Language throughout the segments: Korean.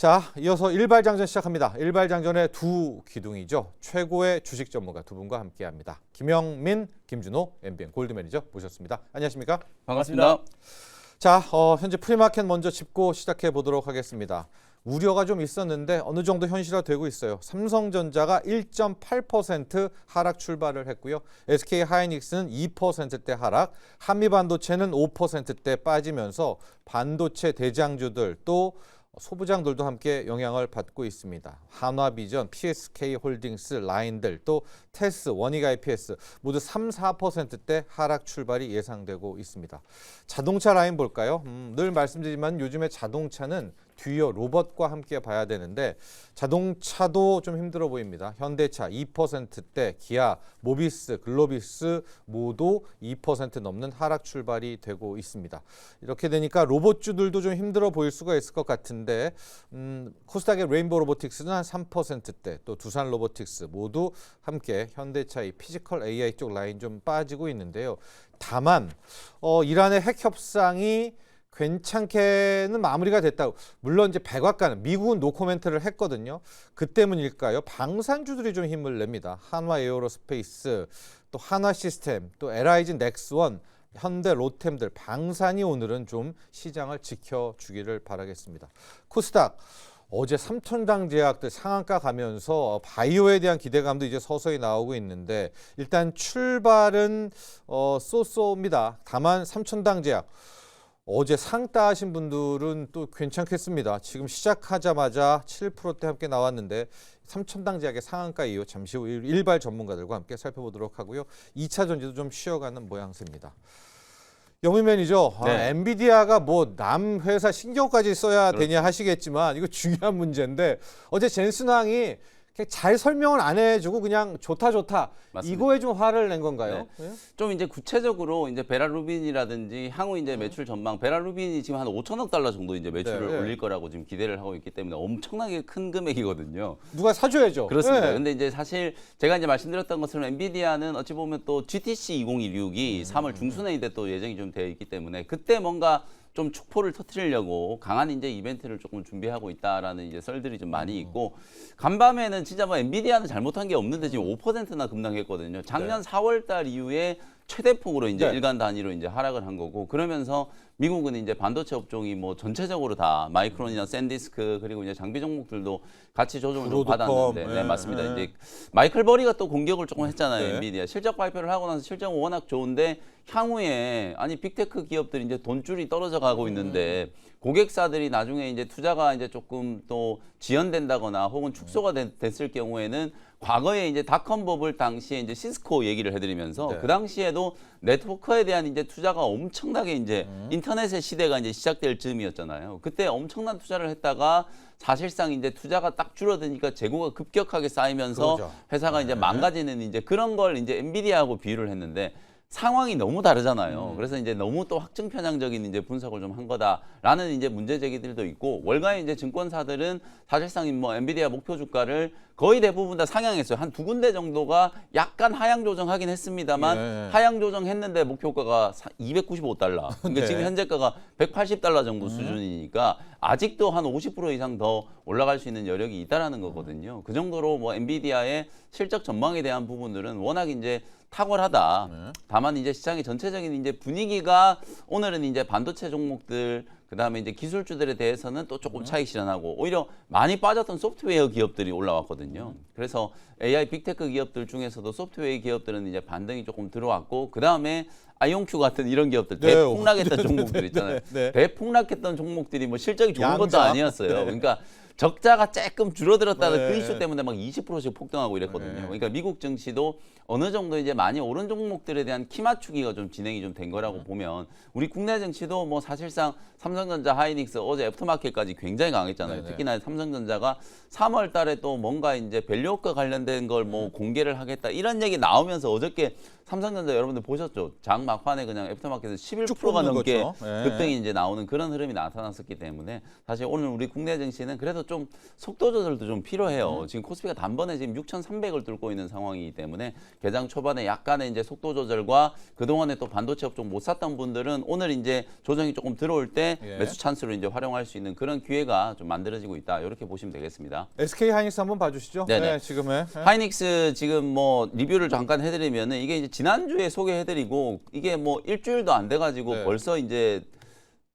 자, 이어서 일발장전 시작합니다. 일발장전의 두 기둥이죠. 최고의 주식 전문가 두 분과 함께합니다. 김영민, 김준호, MBN 골드매니저 모셨습니다. 안녕하십니까? 반갑습니다. 자, 현재 프리마켓 먼저 짚고 시작해 보도록 하겠습니다. 우려가 좀 있었는데 어느 정도 현실화되고 있어요. 삼성전자가 1.8% 하락 출발을 했고요. SK하이닉스는 2%대 하락, 한미반도체는 5%대 빠지면서 반도체 대장주들 또 소부장들도 함께 영향을 받고 있습니다. 한화비전, PSK홀딩스, 라인들, 또 테스, 원익IPS 모두 3~4%대 하락 출발이 예상되고 있습니다. 자동차 라인 볼까요? 늘 말씀드리지만 요즘에 자동차는 뒤이어 로봇과 함께 봐야 되는데 자동차도 좀 힘들어 보입니다. 현대차 2%대, 기아, 모비스, 글로비스 모두 2% 넘는 하락 출발이 되고 있습니다. 이렇게 되니까 로봇주들도 좀 힘들어 보일 수가 있을 것 같은데 코스닥의 레인보우 로보틱스는 한 3%대, 또 두산 로보틱스 모두 함께 현대차의 피지컬 AI 쪽 라인 좀 빠지고 있는데요. 다만 이란의 핵 협상이 괜찮게는 마무리가 됐다고. 물론 이제 백악관, 미국은 노코멘트를 했거든요. 그 때문일까요? 방산주들이 좀 힘을 냅니다. 한화 에어로스페이스, 또 한화 시스템, 또 LIG 넥스원, 현대 로템들 방산이 오늘은 좀 시장을 지켜주기를 바라겠습니다. 코스닥 어제 삼천당 제약들 상한가 가면서 바이오에 대한 기대감도 이제 서서히 나오고 있는데 일단 출발은 쏘쏘입니다. 다만 삼천당 제약 어제 상따 하신 분들은 또 괜찮겠습니다. 지금 시작하자마자 7%대 함께 나왔는데 삼천당 제약의 상한가 이후 잠시 후 일발 전문가들과 함께 살펴보도록 하고요. 2차 전지도 좀 쉬어가는 모양새입니다. 영민 매니저, 네. 엔비디아가 뭐 남 회사 신경까지 써야 되냐 하시겠지만 이거 중요한 문제인데 어제 jensenhuang이 잘 설명을 안 해주고 그냥 좋다 맞습니다. 이거에 좀 화를 낸 건가요? 네. 네? 좀 이제 구체적으로 이제 베라루빈이라든지 향후 이제 매출 전망, 베라루빈이 지금 한 5천억 달러 정도 이제 매출을 네. 올릴 거라고 지금 기대를 하고 있기 때문에 엄청나게 큰 금액이거든요. 누가 사줘야죠. 그렇습니다. 네. 근데 이제 사실 제가 이제 말씀드렸던 것처럼 엔비디아는 어찌 보면 또 GTC 2016이 3월 중순에 이제 또 예정이 좀 되어 있기 때문에 그때 뭔가 좀 축포를 터뜨리려고 강한 이제 이벤트를 조금 준비하고 있다라는 이제 썰들이 좀 많이 있고 간밤에는 진짜 뭐 엔비디아는 잘못한 게 없는데 지금 5%나 급락했거든요. 작년 4월달 이후에 최대폭으로 이제 네. 일간 단위로 이제 하락을 한 거고 그러면서 미국은 이제 반도체 업종이 뭐 전체적으로 다 마이크론이나 샌디스크 그리고 이제 장비 종목들도 같이 조정을 좀 브로드컴, 받았는데 네. 네, 맞습니다. 이제 마이클 버리가 또 공격을 조금 했잖아요. 네. 엔비디아 실적 발표를 하고 나서 실적은 워낙 좋은데 향후에 아니 빅테크 기업들이 이제 돈줄이 떨어져 가고 있는데 고객사들이 나중에 이제 투자가 이제 조금 또 지연된다거나 혹은 축소가 됐을 경우에는 과거에 이제 닷컴 버블 당시에 이제 시스코 얘기를 해드리면서 네. 그 당시에도 네트워크에 대한 이제 투자가 엄청나게 이제 인터넷의 시대가 이제 시작될 즈음이었잖아요. 그때 엄청난 투자를 했다가 사실상 이제 투자가 딱 줄어드니까 재고가 급격하게 쌓이면서 그러죠. 회사가 이제 망가지는 이제 그런 걸 이제 엔비디아하고 비유를 했는데 상황이 너무 다르잖아요. 그래서 이제 너무 또 확증 편향적인 이제 분석을 좀 한 거다라는 이제 문제 제기들도 있고 월가의 이제 증권사들은 사실상 뭐 엔비디아 목표 주가를 거의 대부분 다 상향했어요. 한 두 군데 정도가 약간 하향 조정하긴 했습니다만 예. 하향 조정했는데 목표가가 295달러. 그러니까 네. 지금 현재가가 180달러 정도 수준이니까 아직도 한 50% 이상 더 올라갈 수 있는 여력이 있다라는 거거든요. 그 정도로 뭐 엔비디아의 실적 전망에 대한 부분들은 워낙 이제 탁월하다. 다만 이제 시장의 전체적인 이제 분위기가 오늘은 이제 반도체 종목들 그다음에 이제 기술주들에 대해서는 또 조금 차익 실현하고 오히려 많이 빠졌던 소프트웨어 기업들이 올라왔거든요. 그래서 AI 빅테크 기업들 중에서도 소프트웨어 기업들은 이제 반등이 조금 들어왔고 그다음에 아이온큐 같은 이런 기업들 네. 대폭락했던 종목들 있잖아요. 네. 대폭락했던 종목들이 뭐 실적이 좋은 것도 양자. 아니었어요. 네. 그러니까 적자가 조금 줄어들었다는 네. 그 이슈 때문에 막 20%씩 폭등하고 이랬거든요. 그러니까 미국 증시도 어느 정도 이제 많이 오른 종목들에 대한 키 맞추기가 좀 진행이 좀 된 거라고 보면 우리 국내 증시도 뭐 사실상 삼성전자, 하이닉스 어제 애프터마켓까지 굉장히 강했잖아요. 네네. 특히나 삼성전자가 3월 달에 또 뭔가 이제 밸류업과 관련된 걸 뭐 공개를 하겠다 이런 얘기 나오면서 어저께 삼성전자 여러분들 보셨죠? 장 막판에 그냥 애프터마켓에서 11%가 뽑는 넘게 거죠. 네. 급등이 이제 나오는 그런 흐름이 나타났었기 때문에 사실 오늘 우리 국내 증시는 그래도 좀 속도 조절도 좀 필요해요. 지금 코스피가 단번에 지금 6,300을 뚫고 있는 상황이기 때문에 개장 초반에 약간의 이제 속도 조절과 그동안에 또 반도체 업종 못 샀던 분들은 오늘 이제 조정이 조금 들어올 때 예. 매수 찬스로 이제 활용할 수 있는 그런 기회가 좀 만들어지고 있다. 이렇게 보시면 되겠습니다. SK 하이닉스 한번 봐주시죠. 네네. 네, 지금의 하이닉스 지금 뭐 리뷰를 잠깐 해드리면은 이게 이제 지난주에 소개해드리고 이게 뭐 일주일도 안 돼가지고 네. 벌써 이제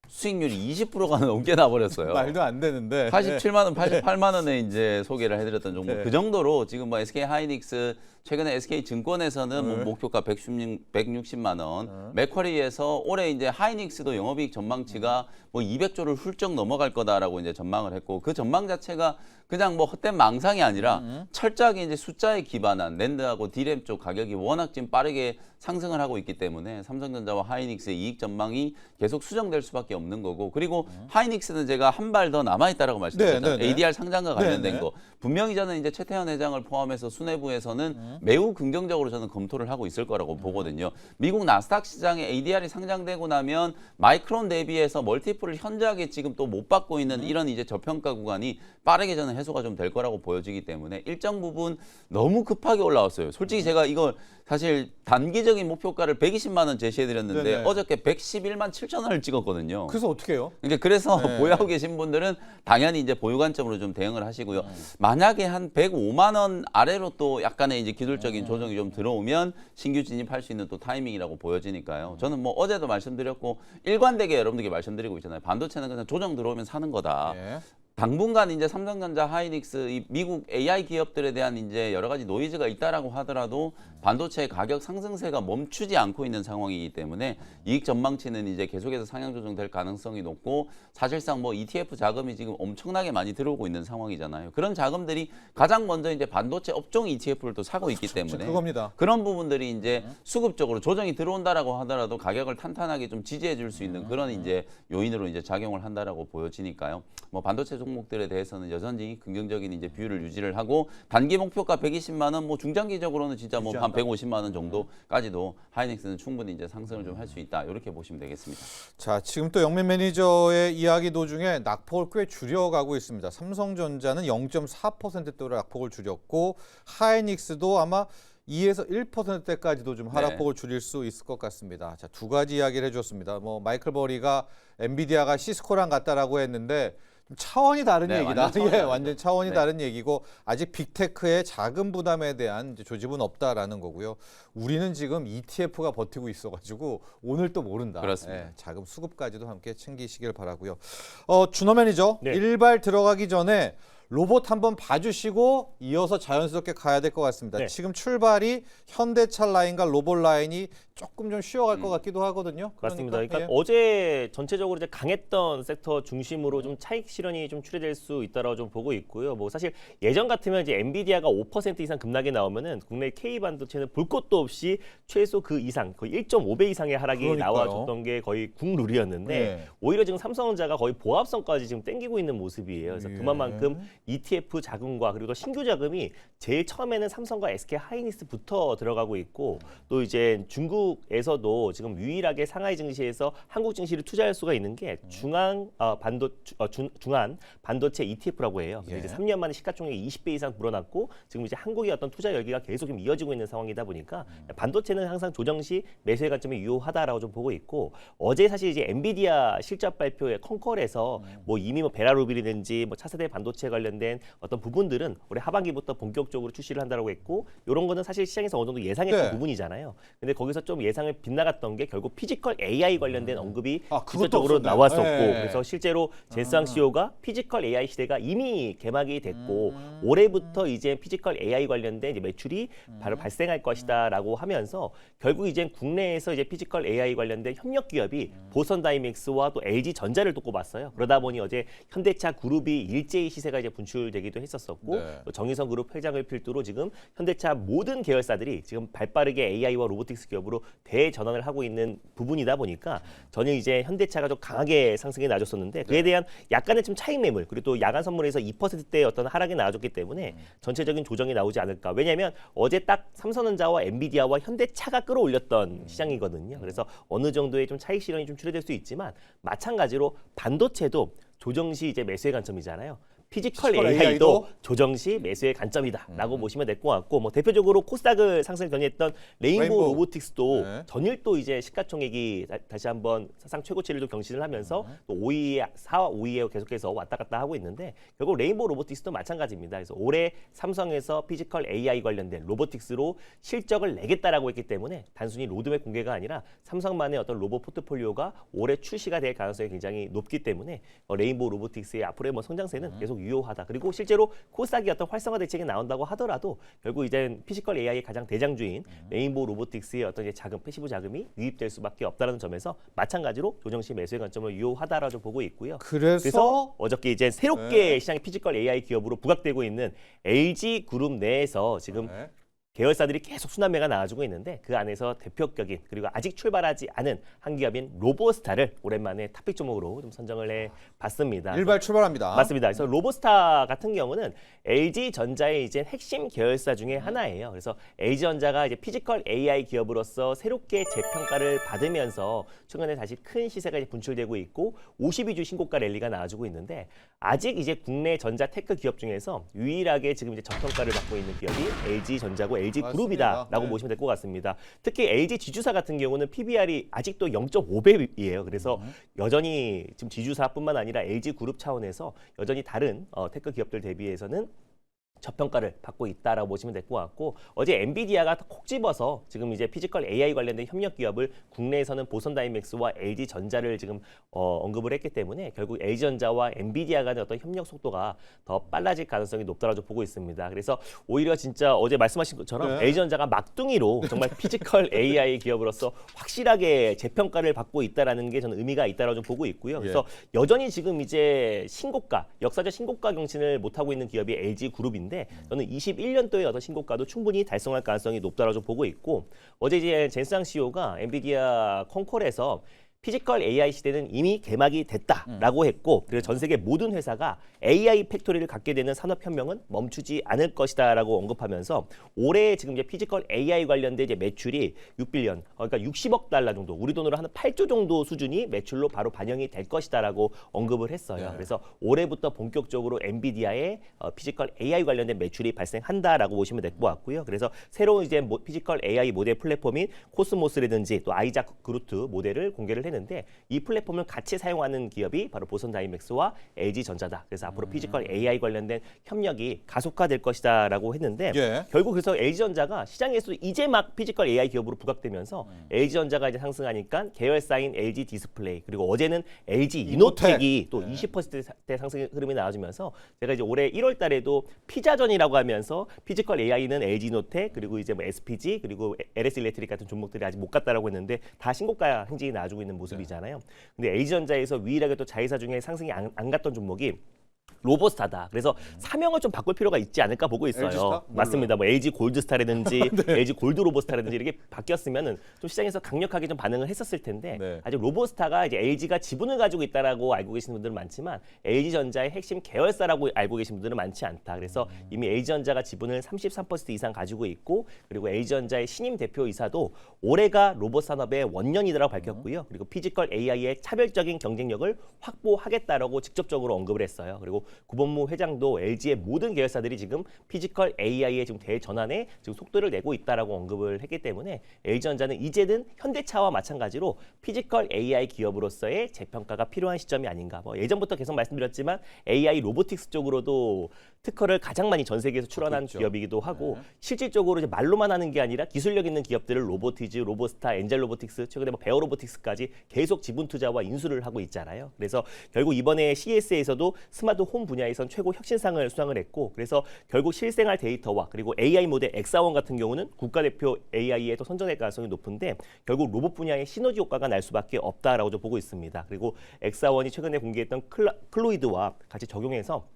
수익률이 20%가 넘게 나버렸어요. 말도 안 되는데. 87만 원, 88만 원에 이제 소개를 해드렸던 정도. 네. 그 정도로 지금 뭐 SK 하이닉스 최근에 SK 증권에서는 뭐 네. 목표가 160만 원, 맥쿼리에서 올해 이제 하이닉스도 영업이익 전망치가 뭐 200조를 훌쩍 넘어갈 거다라고 이제 전망을 했고 그 전망 자체가 그냥 뭐 헛된 망상이 아니라 철저하게 이제 숫자에 기반한 낸드하고 디램 쪽 가격이 워낙 지금 빠르게 상승을 하고 있기 때문에 삼성전자와 하이닉스의 이익 전망이 계속 수정될 수밖에 없는 거고 그리고 하이닉스는 제가 한 발 더 남아 있다라고 말씀드렸잖아요. 네, 네, 네. ADR 상장과 관련된 네, 네. 거. 분명히 저는 이제 최태원 회장을 포함해서 수뇌부에서는 매우 긍정적으로 저는 검토를 하고 있을 거라고 보거든요. 미국 나스닥 시장에 ADR이 상장되고 나면 마이크론 대비해서 멀티플을 현저하게 지금 또 못 받고 있는 이런 이제 저평가 구간이 빠르게 저는 해소가 좀 될 거라고 보여지기 때문에 일정 부분 너무 급하게 올라왔어요. 솔직히 제가 이걸 사실 단기적인 목표가를 120만 원 제시해드렸는데 네네. 어저께 111만 7천 원을 찍었거든요. 그래서 어떻게 해요? 이제 그래서 네. 보유하고 계신 분들은 당연히 이제 보유 관점으로 좀 대응을 하시고요. 만약에 한 105만 원 아래로 또 약간의 이제 기술적인 조정이 좀 들어오면 신규 진입할 수 있는 또 타이밍이라고 보여지니까요. 저는 뭐 어제도 말씀드렸고 일관되게 여러분들께 말씀드리고 있잖아요. 반도체는 그냥 조정 들어오면 사는 거다. 예. 당분간 이제 삼성전자, 하이닉스, 이 미국 AI 기업들에 대한 이제 여러 가지 노이즈가 있다라고 하더라도 반도체 가격 상승세가 멈추지 않고 있는 상황이기 때문에 이익 전망치는 이제 계속해서 상향 조정될 가능성이 높고 사실상 뭐 ETF 자금이 지금 엄청나게 많이 들어오고 있는 상황이잖아요. 그런 자금들이 가장 먼저 이제 반도체 업종 ETF를 또 사고 있기 때문에 그겁니다. 그런 부분들이 이제 수급적으로 조정이 들어온다라고 하더라도 가격을 탄탄하게 좀 지지해 줄 수 있는 그런 이제 요인으로 이제 작용을 한다라고 보여지니까요. 뭐 반도체 종목들에 대해서는 여전히 긍정적인 이제 비율을 유지를 하고 단기 목표가 120만 원, 뭐 중장기적으로는 진짜 뭐 한 150만 원 정도까지도 하이닉스는 충분히 이제 상승을 좀 할 수 있다. 이렇게 보시면 되겠습니다. 자, 지금 또 영민 매니저의 이야기 도중에 낙폭을 꽤 줄여가고 있습니다. 삼성전자는 0.4%대로 낙폭을 줄였고 하이닉스도 아마 2에서 1%대까지도 좀 하락폭을 줄일 수 있을 것 같습니다. 자, 두 가지 이야기를 해줬습니다. 뭐 마이클 버리가 엔비디아가 시스코랑 같다라고 했는데 좀 차원이 다른 네, 얘기다. 완전 차원이 예, 다르죠. 완전 차원이 네. 다른 얘기고 아직 빅테크의 자금 부담에 대한 이제 조짐은 없다라는 거고요. 우리는 지금 ETF가 버티고 있어가지고 오늘 또 모른다. 그렇습니다. 예, 자금 수급까지도 함께 챙기시길 바라고요. 준호 매니저 네. 일발 들어가기 전에 로봇 한번 봐주시고 이어서 자연스럽게 가야 될 것 같습니다. 네. 지금 출발이 현대차 라인과 로봇 라인이 조금 좀 쉬어갈 것 같기도 하거든요. 맞습니다. 그러니까 예. 어제 전체적으로 이제 강했던 섹터 중심으로 좀 차익 실현이 좀 출해될 수 있다라고 좀 보고 있고요. 뭐 사실 예전 같으면 이제 엔비디아가 5% 이상 급락이 나오면은 국내 K 반도체는 볼 것도 없이 최소 그 이상 거의 1.5배 이상의 하락이 그러니까요. 나와줬던 게 거의 국룰이었는데 예. 오히려 지금 삼성전자가 거의 보합성까지 지금 땡기고 있는 모습이에요. 그래서 예. 그만큼 ETF 자금과 그리고 신규 자금이 제일 처음에는 삼성과 SK 하이닉스부터 들어가고 있고 또 이제 중국에서도 지금 유일하게 상하이 증시에서 한국 증시를 투자할 수가 있는 게 중한 반도체 ETF라고 해요. 예. 이제 3년 만에 시가총액이 20배 이상 불어났고 지금 이제 한국의 어떤 투자 열기가 계속 좀 이어지고 있는 상황이다 보니까 반도체는 항상 조정 시 매수의 관점이 유효하다라고 좀 보고 있고 어제 사실 이제 엔비디아 실적 발표에 컨컬에서 뭐 이미 뭐 베라루빌이든지 뭐 차세대 반도체 관련된 어떤 부분들은 올해 하반기부터 본격적으로 출시를 한다라고 했고 이런 거는 사실 시장에서 어느 정도 예상했던 네. 부분이잖아요. 근데 거기서 좀 예상을 빗나갔던 게 결국 피지컬 AI 관련된 언급이 아, 그것도 직접적으로 없었네요. 나왔었고 네. 그래서 실제로 제스왕 CEO가 피지컬 AI 시대가 이미 개막이 됐고 올해부터 이제 피지컬 AI 관련된 이제 매출이 바로 발생할 것이다라고 하면서 결국 이제 국내에서 이제 피지컬 AI 관련된 협력 기업이 보선 다이맥스와 또 LG 전자를 또 꼽았어요. 그러다 보니 어제 현대차 그룹이 일제히 시세가 이제 분출되기도 했었었고 네. 또 정의선 그룹 회장을 필두로 지금 현대차 모든 계열사들이 지금 발빠르게 AI와 로보틱스 기업으로 대전환을 하고 있는 부분이다 보니까 저는 이제 현대차가 좀 강하게 상승에 나아졌었는데 그에 대한 약간의 좀 차익 매물 그리고 또 야간 선물에서 2%대의 어떤 하락이 나아졌기 때문에 전체적인 조정이 나오지 않을까. 왜냐하면 어제 딱 삼성전자와 엔비디아와 현대차가 끌어올렸던 시장이거든요. 그래서 어느 정도의 좀 차익 실현이 좀 출해될 수 있지만 마찬가지로 반도체도 조정 시 이제 매수의 관점이잖아요. 피지컬 피지컬 AI도 AI도 조정 시 매수의 관점이다라고 보시면 될 것 같고 뭐 대표적으로 코스닥을 상승 견인했던 레인보우 로보틱스도 네. 전일 또 이제 시가총액이 다시 한번 사상 최고치를 좀 경신을 하면서 또 5위에 4와 5위에 계속해서 왔다 갔다 하고 있는데 결국 레인보우 로보틱스도 마찬가지입니다. 그래서 올해 삼성에서 피지컬 AI 관련된 로보틱스로 실적을 내겠다라고 했기 때문에 단순히 로드맵 공개가 아니라 삼성만의 어떤 로봇 포트폴리오가 올해 출시가 될 가능성이 굉장히 높기 때문에 레인보우 로보틱스의 앞으로의 뭐 성장세는 계속 유효하다. 그리고 실제로 코스닥이 어떤 활성화 대책이 나온다고 하더라도 결국 이제 피지컬 AI의 가장 대장주인 레인보우 로보틱스의 어떤 이제 자금, 패시브 자금이 유입될 수밖에 없다는 점에서 마찬가지로 조정 시 매수의 관점을 유효하다라고 보고 있고요. 그래서 어저께 이제 새롭게 시장의 피지컬 AI 기업으로 부각되고 있는 LG 그룹 내에서 지금 네. 계열사들이 계속 순환매가 나와주고 있는데 그 안에서 대표격인 그리고 아직 출발하지 않은 한 기업인 로보스타를 오랜만에 탑픽 종목으로 좀 선정을 해봤습니다. 일발 출발합니다. 맞습니다. 그래서 로보스타 같은 경우는 LG전자의 이제 핵심 계열사 중에 하나예요. 그래서 LG전자가 이제 피지컬 AI 기업으로서 새롭게 재평가를 받으면서 최근에 다시 큰 시세가 이제 분출되고 있고 52주 신고가 랠리가 나와주고 있는데 아직 이제 국내 전자 테크 기업 중에서 유일하게 지금 이제 저평가를 받고 있는 기업이 LG전자고 LG 그룹이다라고 맞습니다. 네. 보시면 될 것 같습니다. 특히 LG 지주사 같은 경우는 PBR이 아직도 0.5배이에요. 그래서 여전히 지금 지주사뿐만 아니라 LG 그룹 차원에서 여전히 다른 테크 기업들 대비해서는 저평가를 받고 있다라고 보시면 될 것 같고 어제 엔비디아가 콕 집어서 지금 이제 피지컬 AI 관련된 협력 기업을 국내에서는 보선 다이맥스와 LG 전자를 지금 언급을 했기 때문에 결국 LG 전자와 엔비디아 간의 어떤 협력 속도가 더 빨라질 가능성이 높다라고 보고 있습니다. 그래서 오히려 진짜 어제 말씀하신 것처럼 네. LG 전자가 막둥이로 정말 피지컬 AI 기업으로서 확실하게 재평가를 받고 있다라는 게 저는 의미가 있다라고 좀 보고 있고요. 그래서 여전히 지금 이제 신고가 역사적 신고가 경신을 못 하고 있는 기업이 LG 그룹인데. 저는 21년도의 어떤 신고가도 충분히 달성할 가능성이 높다라고 좀 보고 있고 어제 이제 젠상 CEO가 엔비디아 콘콜에서 피지컬 AI 시대는 이미 개막이 됐다라고 했고 그리고 전 세계 모든 회사가 AI 팩토리를 갖게 되는 산업혁명은 멈추지 않을 것이다라고 언급하면서 올해 지금 이제 피지컬 AI 관련된 이제 매출이 6빌리언 그러니까 60억 달러 정도 우리 돈으로 한 8조 정도 수준이 매출로 바로 반영이 될 것이다라고 언급을 했어요. 그래서 올해부터 본격적으로 엔비디아의 피지컬 AI 관련된 매출이 발생한다라고 보시면 될 것 같고요. 그래서 새로운 이제 피지컬 AI 모델 플랫폼인 코스모스라든지 또 아이작 그루트 모델을 공개를 했는데 이 플랫폼을 같이 사용하는 기업이 바로 보선 다이맥스와 LG전자다. 그래서 앞으로 피지컬 AI 관련된 협력이 가속화될 것이다라고 했는데 결국 그래서 LG전자가 시장에서 이제 막 피지컬 AI 기업으로 부각되면서 LG전자가 이제 상승하니까 계열사인 LG 디스플레이 그리고 어제는 LG 이노텍이 또 20%대 상승 흐름이 나와주면서 제가 이제 올해 1월 달에도 피자전이라고 하면서 피지컬 AI는 LG 이노텍 그리고 이제 뭐 SPG 그리고 LS 일렉트릭 같은 종목들이 아직 못 갔다라고 했는데 다 신고가 행진이 나와주고 있는 모습이잖아요. 근데 LG전자에서 유일하게 또 자회사 중에 상승이 안 갔던 종목이 로보스타다. 그래서 사명을 좀 바꿀 필요가 있지 않을까 보고 있어요. LG스타? 맞습니다. 뭐 LG 골드스타라든지 LG 골드 로보스타라든지 이렇게 바뀌었으면은 좀 시장에서 강력하게 좀 반응을 했었을 텐데 아직 로보스타가 이제 LG가 지분을 가지고 있다라고 알고 계시는 분들은 많지만 LG전자의 핵심 계열사라고 알고 계신 분들은 많지 않다. 그래서 이미 LG전자가 지분을 33% 이상 가지고 있고 그리고 LG전자의 신임 대표이사도 올해가 로봇 산업의 원년이라고 밝혔고요. 그리고 피지컬 AI의 차별적인 경쟁력을 확보하겠다라고 직접적으로 언급을 했어요. 그리고 구본무 회장도 LG의 모든 계열사들이 지금 피지컬 AI의 지금 대전환에 지금 속도를 내고 있다라고 언급을 했기 때문에 LG전자는 이제는 현대차와 마찬가지로 피지컬 AI 기업으로서의 재평가가 필요한 시점이 아닌가. 뭐 예전부터 계속 말씀드렸지만 AI 로보틱스 쪽으로도 특허를 가장 많이 전 세계에서 출원한 기업이기도 하고 실질적으로 이제 말로만 하는 게 아니라 기술력 있는 기업들을 로보티즈, 로보스타, 엔젤 로보틱스, 최근에 뭐 베어 로보틱스까지 계속 지분 투자와 인수를 하고 있잖아요. 그래서 결국 이번에 CES에서도 스마트 홈 분야에선 최고 혁신상을 수상을 했고 그래서 결국 실생활 데이터와 그리고 AI 모델 엑사원 같은 경우는 국가대표 AI에 또 선정될 가능성이 높은데 결국 로봇 분야의 시너지 효과가 날 수밖에 없다라고 좀 보고 있습니다. 그리고 엑사원이 최근에 공개했던 클로이드와 같이 적용해서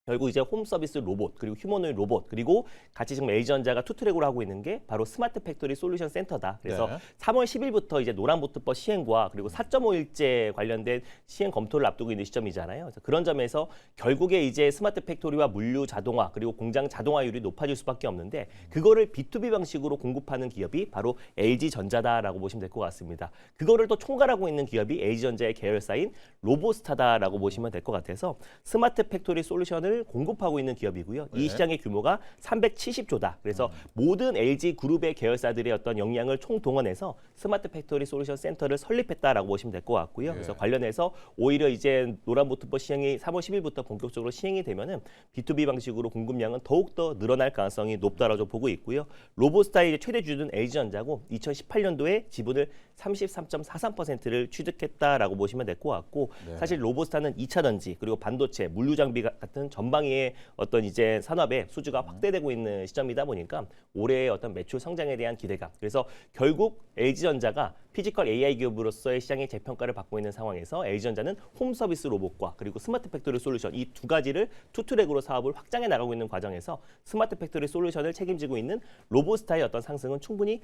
결국 이제 홈 서비스 로봇 그리고 휴머노id 로봇 그리고 같이 지금 LG전자가 투트랙으로 하고 있는 게 바로 스마트 팩토리 솔루션 센터다. 그래서 3월 10일부터 이제 노란보트법 시행과 그리고 4.5일제 관련된 시행 검토를 앞두고 있는 시점이잖아요. 그래서 그런 점에서 결국에 이제 스마트 팩토리와 물류 자동화 그리고 공장 자동화율이 높아질 수밖에 없는데 그거를 B2B 방식으로 공급하는 기업이 바로 LG전자다라고 보시면 될 것 같습니다. 그거를 또 총괄하고 있는 기업이 LG전자의 계열사인 로보스타다라고 보시면 될 것 같아서 스마트 팩토리 솔루션을 솔루션을 공급하고 있는 기업이고요. 이 시장의 규모가 370조다. 그래서 모든 LG 그룹의 계열사들의 어떤 역량을 총동원해서 스마트 팩토리 솔루션 센터를 설립했다라고 보시면 될 것 같고요. 그래서 관련해서 오히려 이제 노란보트법 시행이 3월 10일부터 본격적으로 시행이 되면은 B2B 방식으로 공급량은 더욱더 늘어날 가능성이 높다라고 보고 있고요. 로보스타의 최대 주주는 LG전자고 2018년도에 지분을 33.43%를 취득했다라고 보시면 될 것 같고 사실 로보스타는 2차 전지 그리고 반도체, 물류 장비 같은 전방위의 어떤 이제 산업의 수주가 확대되고 있는 시점이다 보니까 올해의 어떤 매출 성장에 대한 기대감. 그래서 결국 LG전자가 피지컬 AI 기업으로서의 시장의 재평가를 받고 있는 상황에서 LG전자는 홈 서비스 로봇과 그리고 스마트 팩토리 솔루션 이 두 가지를 투트랙으로 사업을 확장해 나가고 있는 과정에서 스마트 팩토리 솔루션을 책임지고 있는 로보스타의 어떤 상승은 충분히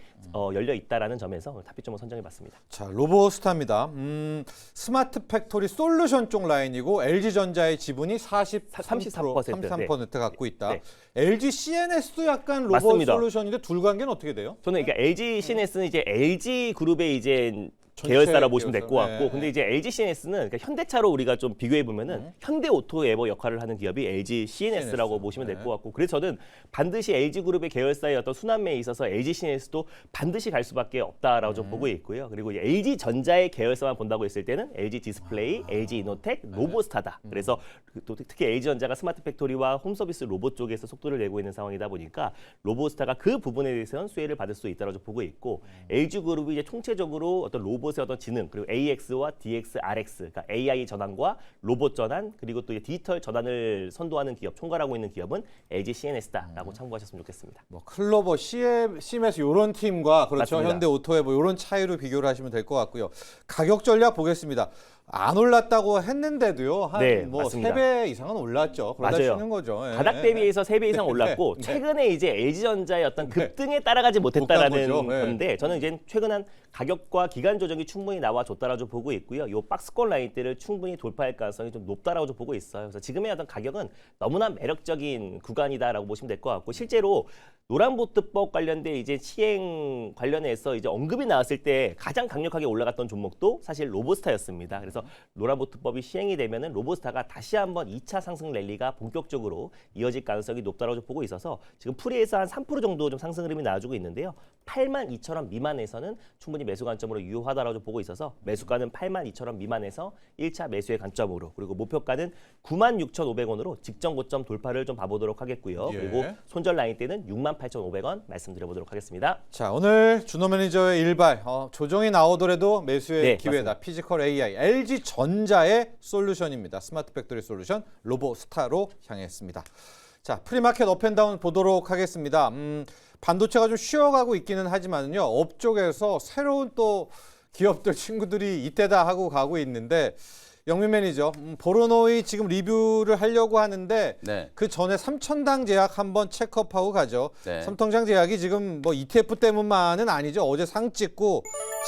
열려 있다라는 점에서 탑픽점을 선정해봤습니다. 자, 로보스타입니다. 스마트 팩토리 솔루션 쪽 라인이고 LG전자의 지분이 33% 갖고 있다. 네. LG CNS도 약간 로봇 맞습니다. 솔루션인데 둘 관계는 어떻게 돼요? 저는 그러니까 LG CNS는 이제 LG 그룹의 이제 계열사라고 보시면 될 것 계열사. 같고, 네. 근데 이제 LG CNS는 그러니까 현대차로 우리가 좀 비교해 보면은 현대 오토에버 역할을 하는 기업이 LG CNS라고 CNS. 보시면 될 네. 것 같고, 그래서 저는 반드시 LG 그룹의 계열사의 어떤 순환매에 있어서 LG CNS도 반드시 갈 수밖에 없다라고 좀 보고 있고요. 그리고 이제 LG 전자의 계열사만 본다고 했을 때는 LG 디스플레이, LG 이노텍, 로보스타다. 그래서 또 특히 LG 전자가 스마트 팩토리와 홈 서비스 로봇 쪽에서 속도를 내고 있는 상황이다 보니까 로보스타가 그 부분에 대해서는 수혜를 받을 수 있다고 좀 보고 있고, LG 그룹이 이제 총체적으로 어떤 로봇의 어떤 지능 그리고 AX와 DX, RX, 그러니까 AI 전환과 로봇 전환 그리고 또 디지털 전환을 선도하는 기업, 총괄하고 있는 기업은 LG CNS다라고 참고하셨으면 좋겠습니다. 뭐 클로버, CMS 이런 팀과 그렇죠. 맞습니다. 현대 오토에버 이런 차이로 비교를 하시면 될 것 같고요. 가격 전략 보겠습니다. 안 올랐다고 했는데도요. 한 네, 뭐 맞습니다. 3배 이상은 올랐죠. 그러다 맞아요. 쉬는 거죠. 예. 바닥 대비해서 3배 이상 올랐고 최근에 이제 LG전자의 어떤 급등에 따라가지 못했다라는 못 간 거죠. 예. 건데 저는 이제 최근 한 가격과 기간 조정이 충분히 나와줬다라고 좀 보고 있고요. 요 박스권 라인대를 충분히 돌파할 가능성이 좀 높다라고 좀 보고 있어요. 그래서 지금의 어떤 가격은 너무나 매력적인 구간이다라고 보시면 될 것 같고, 실제로 노란보트법 관련된 이제 시행 관련해서 이제 언급이 나왔을 때 가장 강력하게 올라갔던 종목도 사실 로보스타였습니다. 그래서 노란보트법이 시행이 되면은 로보스타가 다시 한번 2차 상승 랠리가 본격적으로 이어질 가능성이 높다고 좀 보고 있어서 지금 프리에서 한 3% 정도 좀 상승 흐름이 나와주고 있는데요. 82,000원 미만에서는 충분히 매수 관점으로 유효하다라고 좀 보고 있어서 매수가는 82,000원 미만에서 1차 매수의 관점으로, 그리고 목표가는 96,500원으로 직전 고점 돌파를 좀 봐보도록 하겠고요. 예. 그리고 손절 라인 때는 68,500원 말씀드려보도록 하겠습니다. 자, 오늘 준호 매니저의 일발 조정이 나오더라도 매수의 네, 기회다. 맞습니다. 피지컬 AI LG 전자의 솔루션입니다. 스마트 팩토리 솔루션 로보스타로 향했습니다. 자, 프리마켓 업앤다운 보도록 하겠습니다. 반도체가 좀 쉬어가고 있기는 하지만요. 업쪽에서 새로운 또 기업들 친구들이 이때다 하고 가고 있는데, 영민 매니저, 보로노이 지금 리뷰를 하려고 하는데 네. 그 전에 삼천당 제약 한번 체크업하고 가죠. 네. 삼천당 제약이 지금 뭐 ETF 때문만은 아니죠. 어제 상 찍고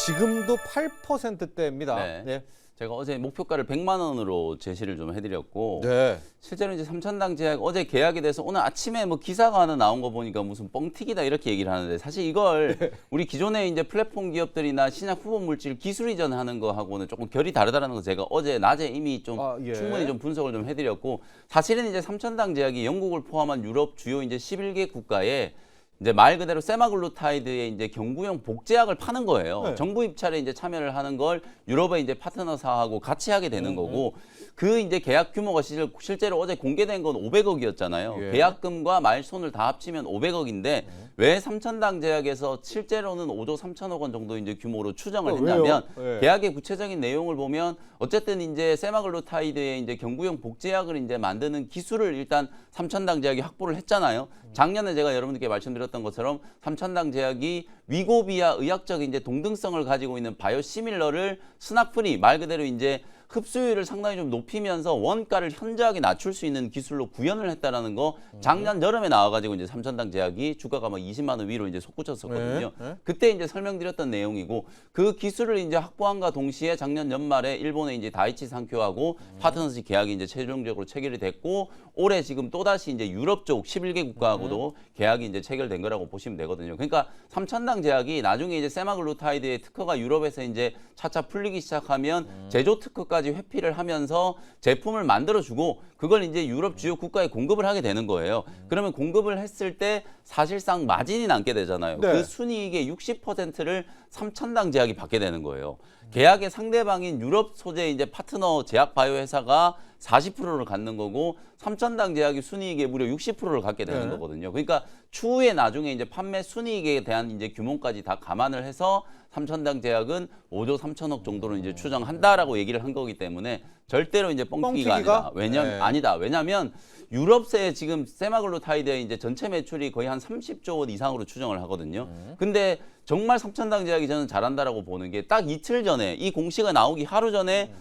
지금도 8%대입니다. 네. 네. 제가 어제 목표가를 100만 원으로 제시를 좀 해드렸고 네. 실제로 이제 삼천당 제약 어제 계약이 돼서 오늘 아침에 뭐 기사가 하나 나온 거 보니까 무슨 뻥튀기다 이렇게 얘기를 하는데, 사실 이걸 우리 기존의 이제 플랫폼 기업들이나 신약 후보 물질 기술 이전하는 거하고는 조금 결이 다르다는 거 제가 어제 낮에 이미 좀 예. 충분히 좀 분석을 좀 해드렸고, 사실은 이제 삼천당 제약이 영국을 포함한 유럽 주요 이제 11개 국가에 이제 말 그대로 세마글루타이드의 이제 경구용 복제약을 파는 거예요. 네. 정부 입찰에 이제 참여를 하는 걸 유럽의 이제 파트너사하고 같이 하게 되는 거고, 그 이제 계약 규모가 실제로 어제 공개된 건 500억이었잖아요. 예. 계약금과 말손을 다 합치면 500억인데 왜 삼천당 제약에서 실제로는 5조 3천억 원 정도 이제 규모로 추정을 했냐면, 왜요? 예. 계약의 구체적인 내용을 보면 어쨌든 이제 세마글루타이드의 이제 경구용 복제약을 이제 만드는 기술을 일단 삼천당 제약이 확보를 했잖아요. 작년에 제가 여러분들께 말씀드렸던 것처럼 삼천당 제약이 위고비와 의학적 이제 동등성을 가지고 있는 바이오시밀러를 스낙프리, 말 그대로 이제 흡수율을 상당히 좀 높이면서 원가를 현저하게 낮출 수 있는 기술로 구현을 했다라는 거 작년 여름에 나와가지고 이제 삼천당 제약이 주가가 막 20만 원 위로 이제 솟구쳤었거든요. 네. 그때 이제 설명드렸던 내용이고, 그 기술을 이제 확보함과 동시에 작년 연말에 일본의 이제 다이치 산큐하고 파트너십 계약이 이제 최종적으로 체결이 됐고, 올해 지금 또 다시 이제 유럽 쪽 11개 국가하고도 계약이 이제 체결된 거라고 보시면 되거든요. 그러니까 삼천당 제약이 나중에 이제 세마글루타이드의 특허가 유럽에서 이제 차차 풀리기 시작하면 제조 특허까지 정도까지 회피를 하면서 제품을 만들어주고 그걸 이제 유럽 주요 국가에 공급을 하게 되는 거예요. 그러면 공급을 했을 때 사실상 마진이 남게 되잖아요. 네. 그 순이익의 60%를 삼천당 제약이 받게 되는 거예요. 계약의 상대방인 유럽 소재 이제 파트너 제약 바이오 회사가 40%를 갖는 거고 삼천당 제약이 순이익의 무려 60%를 갖게 되는 네. 거거든요. 그러니까 추후에 나중에 이제 판매 순이익에 대한 이제 규모까지 다 감안을 해서 삼천당 제약은 5조 3천억 정도로 이제 추정한다라고 얘기를 한 거기 때문에 절대로 이제 뻥튀기가 아니다. 네. 아니다. 왜냐하면 유럽세 지금 세마글루타이드의 이제 전체 매출이 거의 한 30조 원 이상으로 추정을 하거든요. 근데 정말 삼천당 제약이 저는 잘한다라고 보는 게 딱 이틀 전에 이 공시가 나오기 하루 전에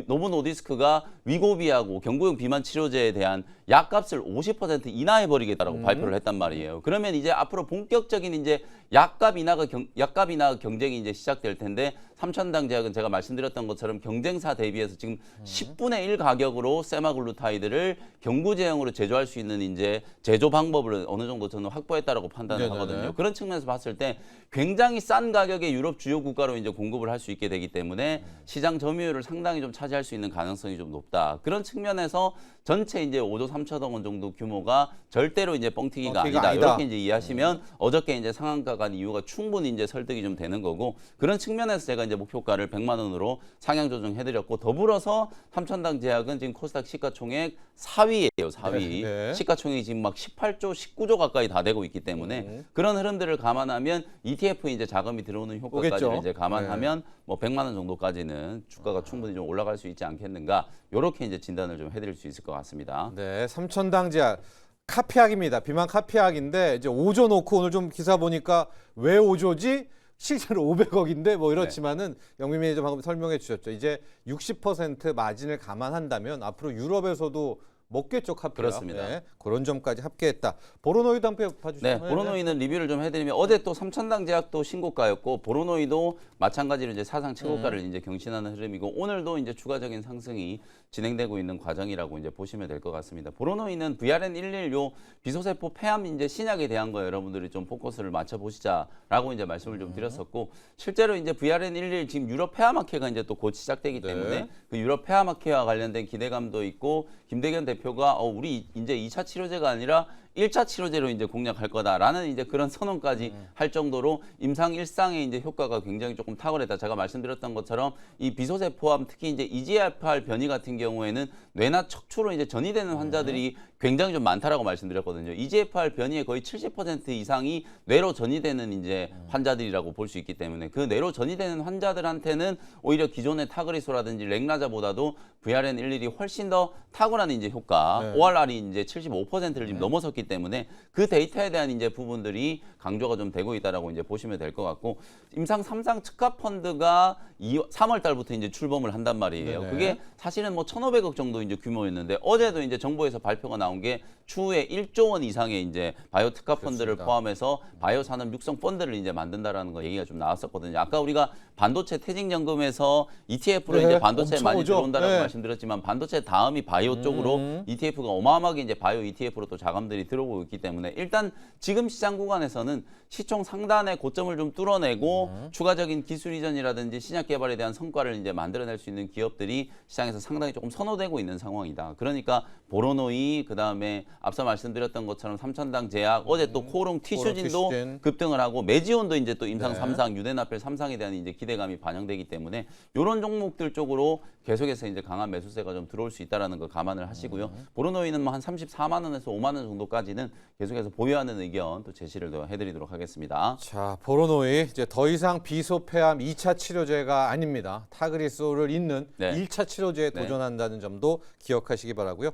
노보 노디스크가 위고비하고 경구용 비만 치료제에 대한 약값을 50% 인하해 버리겠다라고 발표를 했단 말이에요. 그러면 이제 앞으로 본격적인 이제 약값 인하 경쟁이 이제 시작될 텐데 삼천당 제약은 제가 말씀드렸던 것처럼 경쟁사 대비해서 지금 10분의 1 가격으로 세마글루타이드를 경구 제형으로 제조할 수 있는 이제 제조 방법을 어느 정도 저는 확보했다라고 판단을 네네네. 하거든요. 그런 측면에서 봤을 때 굉장히 싼 가격에 유럽 주요 국가로 이제 공급을 할 수 있게 되기 때문에 시장 점유율을 상당히 좀 차지할 수 있는 가능성이 좀 높다. 그런 측면에서 전체 이제 5조 3천억 원 정도 규모가 절대로 이제 뻥튀기가 아니다. 이렇게 이제 이해하시면 어저께 이제 상한가 간 이유가 충분히 이제 설득이 좀 되는 거고 그런 측면에서 제가 이제 목표가를 100만 원으로 상향 조정해드렸고 더불어서 삼천당 제약은 지금 코스닥 시가총액 4위예요. 4위. 네. 시가총액이 지금 막 18조, 19조 가까이 다 되고 있기 때문에 그런 흐름들을 감안하면 ETF 이제 자금이 들어오는 효과까지 오겠죠. 이제 감안하면 뭐 100만 원 정도까지는 주가가 충분히 좀 올라갈 수 있지 않겠는가 이렇게 이제 진단을 좀 해드릴 수 있을 것 같습니다. 네, 삼천당 제약 카피약입니다. 비만 카피약인데 이제 5조 놓고 오늘 좀 기사 보니까 왜 5조지? 실제로 500억인데 뭐 이렇지만은 영민 매니저 방금 설명해 주셨죠. 이제 60% 마진을 감안한다면 앞으로 유럽에서도 먹겠죠, 카피약. 그렇습니다. 네, 그런 점까지 합계했다. 보로노이드 한번 봐주시죠. 네, 보로노이는 리뷰를 좀 해드리면 어제 또 삼천당 제약도 신고가였고 보로노이도 마찬가지로 이제 사상 최고가를 이제 경신하는 흐름이고 오늘도 이제 추가적인 상승이 진행되고 있는 과정이라고 이제 보시면 될 것 같습니다. 보로노이는 VRN11 요 비소세포 폐암 이제 신약에 대한 거 여러분들이 좀 포커스를 맞춰 보시자라고 이제 말씀을 좀 드렸었고 실제로 이제 VRN11 지금 유럽 폐암학회가 이제 또 곧 시작되기 때문에 네. 그 유럽 폐암학회와 관련된 기대감도 있고 김대견 대표가 우리 이제 2차 치료제가 아니라 1차 치료제로 이제 공략할 거다라는 이제 그런 선언까지 할 정도로 임상 일상의 이제 효과가 굉장히 조금 탁월했다. 제가 말씀드렸던 것처럼 이 비소세포암 특히 이제 EGFR 변이 같은 경우에는 뇌나 척추로 이제 전이되는 환자들이 굉장히 좀 많다라고 말씀드렸거든요. EGFR 변이의 거의 70% 이상이 뇌로 전이되는 이제 환자들이라고 볼 수 있기 때문에 그 뇌로 전이되는 환자들한테는 오히려 기존의 타그리소라든지 렉나자보다도 VRN11이 훨씬 더 탁월한 이제 효과, 네. ORR이 이제 75%를 지금 넘어섰기 때문에 그 데이터에 대한 이제 부분들이 강조가 좀 되고 있다라고 이제 보시면 될 것 같고 임상 3상 특가 펀드가 3월 달부터 이제 출범을 한단 말이에요. 네네. 그게 사실은 뭐 1,500억 정도 이제 규모였는데 어제도 이제 정부에서 발표가 나온 게 추후에 1조 원 이상의 이제 바이오 특가 펀드를 그렇습니다. 포함해서 바이오 산업 육성 펀드를 이제 만든다라는 거 얘기가 좀 나왔었거든요. 아까 우리가 반도체 퇴직연금에서 ETF로 네, 이제 반도체 엄청 많이 오죠. 들어온다라고 네. 말씀드렸지만 반도체 다음이 바이오 쪽으로 ETF가 어마어마하게 이제 바이오 ETF로 또 자금들이 들어오고 있기 때문에 일단 지금 시장 구간에서는 시총 상단의 고점을 좀 뚫어내고 추가적인 기술 이전이라든지 신약 개발에 대한 성과를 이제 만들어낼 수 있는 기업들이 시장에서 상당히 조금 선호되고 있는 상황이다. 그러니까 보로노이 그다음에 앞서 말씀드렸던 것처럼 삼천당 제약 어제 또 코오롱 티슈진도 티슈진. 급등을 하고 메지온도 이제 또 임상 네. 3상 유대나펠 3상에 대한 이제 기대감이 반영되기 때문에 이런 종목들 쪽으로 계속해서 이제 강한 매수세가 좀 들어올 수 있다라는 거 감안을 하시고요. 보로노이는 뭐 한 34만 원에서 5만 원 정도까지는 계속해서 보유하는 의견 또 제시를 더 해드리도록 하겠습니다. 자, 보로노이 이제 더 이상 비소폐암 2차 치료제가 아닙니다. 타그리소를 잇는 네. 1차 치료제에 네. 도전한다는 점도 기억하시기 바라고요.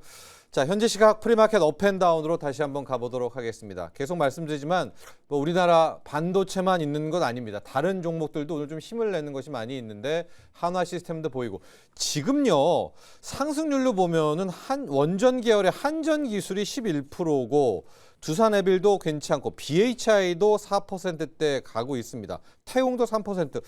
자, 현재 시각 프리마켓 업앤다운으로 다시 한번 가보도록 하겠습니다. 계속 말씀드리지만 뭐 우리나라 반도체만 있는 건 아닙니다. 다른 종목들도 오늘 좀 힘을 내는 것이 많이 있는데 한화 시스템도 보이고 지금요 상승률로 보면은 한 원전 계열의 한전 기술이 11%고 두산에빌도 괜찮고 BHI도 4%대 가고 있습니다. 태용도 3%.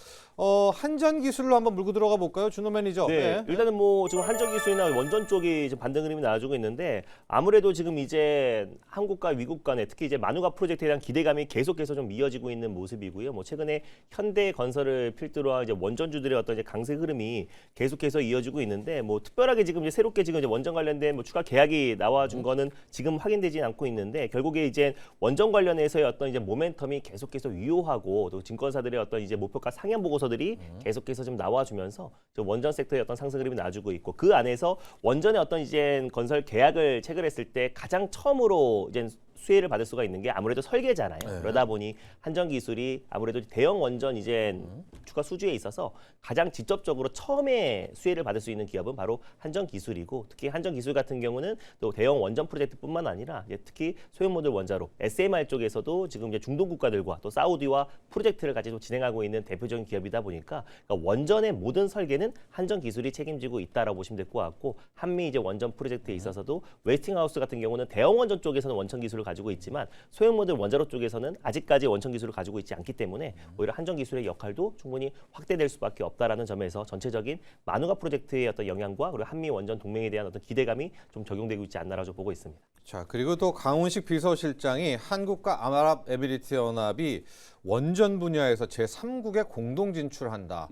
한전기술로 한번 물고 들어가 볼까요, 준호 매니저? 네, 일단은 뭐 지금 한전기술이나 원전 쪽이 지금 반등 흐름이 나와주고 있는데 아무래도 지금 이제 한국과 미국 간에 특히 이제 마누가 프로젝트에 대한 기대감이 계속해서 좀 이어지고 있는 모습이고요. 뭐 최근에 현대건설을 필두로 한 이제 원전주들의 어떤 이제 강세 흐름이 계속해서 이어지고 있는데 뭐 특별하게 지금 이제 새롭게 지금 이제 원전 관련된 뭐 추가 계약이 나와준 거는 지금 확인되지 않고 있는데 결국에 이제 원전 관련해서의 어떤 이제 모멘텀이 계속해서 유효하고 또 증권사들의 어떤 이제 목표가 상향 보고서들이 계속해서 좀 나와주면서 원전 섹터의 어떤 상승 흐름이 나와주고 있고 그 안에서 원전의 어떤 이제 건설 계약을 체결했을 때 가장 처음으로 이제 수혜를 받을 수가 있는 게 아무래도 설계잖아요. 그러다 보니 한전기술이 아무래도 대형 원전 이제 추가 수주에 있어서 가장 직접적으로 처음에 수혜를 받을 수 있는 기업은 바로 한전기술이고 특히 한전기술 같은 경우는 또 대형 원전 프로젝트뿐만 아니라 이제 특히 소형모듈 원자로 SMR 쪽에서도 지금 이제 중동 국가들과 또 사우디와 프로젝트를 같이 좀 진행하고 있는 대표적인 기업이다 보니까 그러니까 원전의 모든 설계는 한전기술이 책임지고 있다라고 보시면 될 것 같고 한미 이제 원전 프로젝트에 있어서도 웨스팅하우스 같은 경우는 대형 원전 쪽에서는 원천 기술을 가지고 있지만 소형 모듈 원자로 쪽에서는 아직까지 원천 기술을 가지고 있지 않기 때문에 오히려 한전 기술의 역할도 충분히 확대될 수밖에 없다라는 점에서 전체적인 마누가 프로젝트의 어떤 영향과 그리고 한미 원전 동맹에 대한 어떤 기대감이 좀 적용되고 있지 않나라고 보고 있습니다. 자, 그리고 또 강훈식 비서실장이 한국과 아랍에미리트 연합이 원전 분야에서 제3국에 공동 진출한다.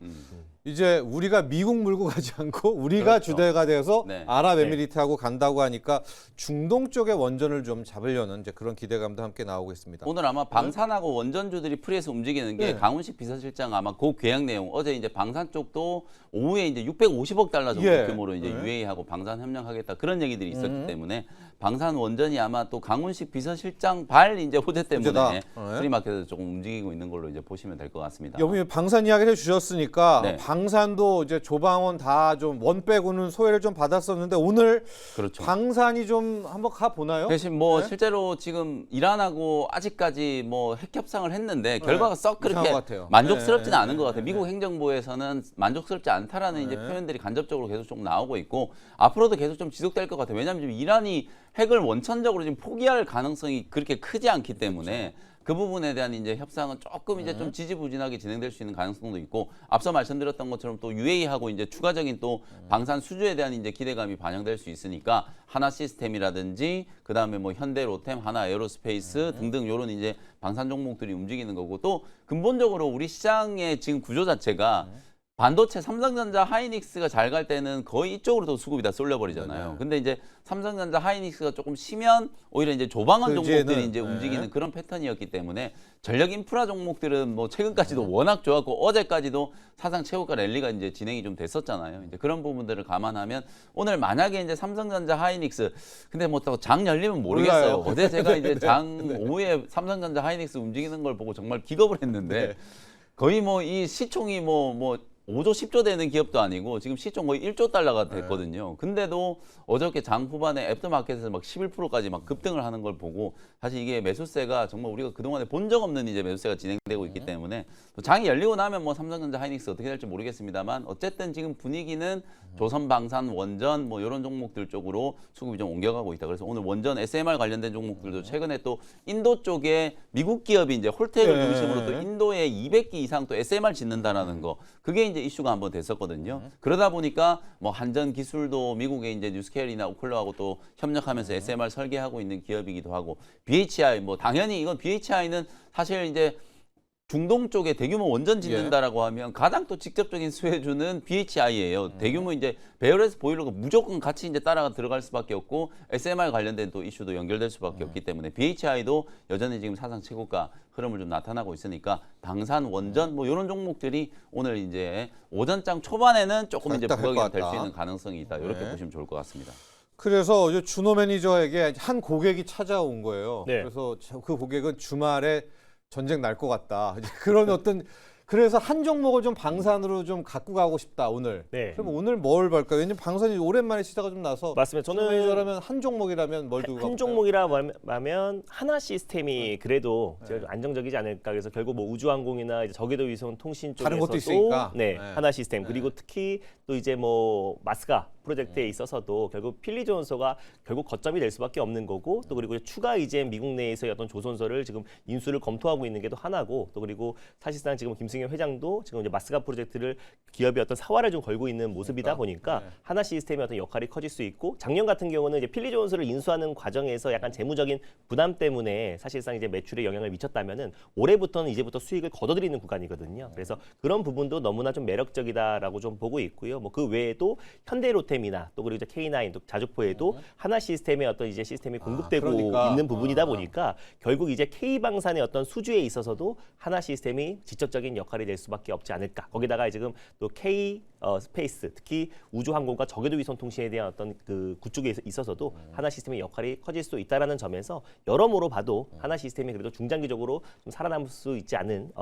이제 우리가 미국 물고 가지 않고 우리가 그렇죠. 주대가 돼서 네. 아랍에미리트하고 간다고 하니까 중동 쪽의 원전을 좀 잡으려는 이제 그런 기대감도 함께 나오고 있습니다. 오늘 아마 방산하고 원전주들이 프리에서 움직이는 게 네. 강훈식 비서실장 아마 그 계약 내용 어제 이제 방산 쪽도 오후에 이제 650억 달러 정도 예. 규모로 이제 네. UAE하고 방산 협력하겠다 그런 얘기들이 있었기 때문에 방산 원전이 아마 또 강훈식 비서실장 발 이제 호재 때문에 호재다. 네. 프리마켓에서 조금 움직이고 있는 걸로 이제 보시면 될 것 같습니다. 여기 방산 이야기를 해주셨으니까 네. 방산도 이제 조방원 다 좀 원 빼고는 소외를 좀 받았었는데 오늘 그렇죠. 방산이 좀 한번 가 보나요? 대신 뭐 네. 실제로 지금 이란하고 아직까지 뭐 핵 협상을 했는데 결과가 썩 이상한 그렇게 것 같아요. 만족스럽지는 네, 않은 것 같아요. 네, 미국 행정부에서는 만족스럽지 않다라는 이제 네. 표현들이 간접적으로 계속 좀 나오고 있고 앞으로도 계속 좀 지속될 것 같아요. 왜냐하면 지금 이란이 핵을 원천적으로 지금 포기할 가능성이 그렇게 크지 않기 때문에 그 부분에 대한 이제 협상은 조금 이제 좀 지지부진하게 진행될 수 있는 가능성도 있고 앞서 말씀드렸던 것처럼 또 UAE하고 이제 추가적인 또 방산 수주에 대한 이제 기대감이 반영될 수 있으니까 하나 시스템이라든지 그다음에 뭐 현대 로템, 하나 에어로스페이스 등등 요런 이제 방산 종목들이 움직이는 거고 또 근본적으로 우리 시장의 지금 구조 자체가 반도체 삼성전자 하이닉스가 잘 갈 때는 거의 이쪽으로 더 수급이 다 쏠려버리잖아요. 네네. 근데 이제 삼성전자 하이닉스가 조금 쉬면 오히려 이제 조방한 그 종목들이 이제는, 이제 네. 움직이는 그런 패턴이었기 때문에 전력 인프라 종목들은 뭐 최근까지도 워낙 좋았고 어제까지도 사상 최고가 랠리가 이제 진행이 좀 됐었잖아요. 이제 그런 부분들을 감안하면 오늘 만약에 이제 삼성전자 하이닉스 근데 뭐 또 장 열리면 모르겠어요. 몰라요. 어제 제가 이제 장 오후에 삼성전자 하이닉스 움직이는 걸 보고 정말 기겁을 했는데 네. 거의 뭐 이 시총이 뭐 5조 10조 되는 기업도 아니고 지금 시총 거의 1조 달러가 됐거든요. 근데도 어저께 장 후반에 애프터마켓에서 막 11%까지 막 급등을 하는 걸 보고 사실 이게 매수세가 정말 우리가 그동안에 본 적 없는 이제 매수세가 진행되고 있기 때문에 또 장이 열리고 나면 뭐 삼성전자 하이닉스 어떻게 될지 모르겠습니다만 어쨌든 지금 분위기는 조선방산 원전 뭐 이런 종목들 쪽으로 수급이 좀 옮겨가고 있다. 그래서 오늘 원전 SMR 관련된 종목들도 최근에 또 인도 쪽에 미국 기업이 이제 홀텍을 네. 중심으로 또 인도에 200기 이상 또 SMR 짓는다라는 거 그게 이제 이슈가 한번 됐었거든요. 그러다 보니까 뭐 한전 기술도 미국의 이제 뉴스케일이나 오클러하고 또 협력하면서 SMR 설계하고 있는 기업이기도 하고 BHI 뭐 당연히 이건 BHI는 사실 이제 중동 쪽에 대규모 원전 짓는다라고 하면 가장 또 직접적인 수혜주는 BHI예요. 대규모 이제 베어레스 보일러가 무조건 같이 이제 따라가 들어갈 수밖에 없고 SMR 관련된 또 이슈도 연결될 수밖에 없기 때문에 BHI도 여전히 지금 사상 최고가 흐름을 좀 나타나고 있으니까 방산 원전 뭐 이런 종목들이 오늘 이제 오전장 초반에는 조금 이제 살짝 부각이 할것 될 수 같다. 있는 가능성이 있다. 이렇게 네. 보시면 좋을 것 같습니다. 그래서 이제 준호 매니저에게 한 고객이 찾아온 거예요. 네. 그래서 그 고객은 주말에 전쟁 날 것 같다. 이제 그런 어떤 그래서 한 종목을 좀 방산으로 좀 갖고 가고 싶다 오늘. 네. 그럼 오늘 뭘 볼까요? 왜냐면 방산이 오랜만에 시다가 좀 나서. 맞습니다. 준호 매니저라면 한 종목이라면 뭘 두고 한 가볼까요? 종목이라 하면 하나 시스템이 그래도 제가 좀 안정적이지 않을까. 그래서 결국 뭐 우주항공이나 이제 저궤도 위성 통신 쪽에서도 다른 것도 있으니까. 네, 네. 하나 시스템 그리고 특히 또 이제 뭐 마스가 프로젝트에 있어서도 결국 필리 조선소가 결국 거점이 될 수밖에 없는 거고 또 그리고 추가 이제 미국 내에서의 어떤 조선소를 지금 인수를 검토하고 있는 게 또 하나고 또 그리고 사실상 지금 김승현 회장도 지금 이제 마스가 프로젝트를 기업의 어떤 사활을 좀 걸고 있는 모습이다 보니까 하나 시스템의 어떤 역할이 커질 수 있고 작년 같은 경우는 이제 필리 조선소를 인수하는 과정에서 약간 재무적인 부담 때문에 사실상 이제 매출에 영향을 미쳤다면은 올해부터는 이제부터 수익을 거둬들이는 구간이거든요. 그래서 그런 부분도 너무나 좀 매력적이다라고 좀 보고 있고요. 뭐 그 외에도 현대로템이나 또 그리고 이제 K9 또 자주포에도 하나 시스템의 어떤 이제 시스템이 공급되고 그러니까. 있는 부분이다 보니까 결국 이제 K방산의 어떤 수주에 있어서도 하나 시스템이 직접적인 역할이 될 수밖에 없지 않을까. 거기다가 지금 또 K 스페이스 특히 우주항공과 저궤도 위성 통신에 대한 어떤 그 구축에 있어서도 하나 시스템의 역할이 커질 수 있다라는 점에서 여러모로 봐도 하나 시스템이 그래도 중장기적으로 좀 살아남을 수 있지 않은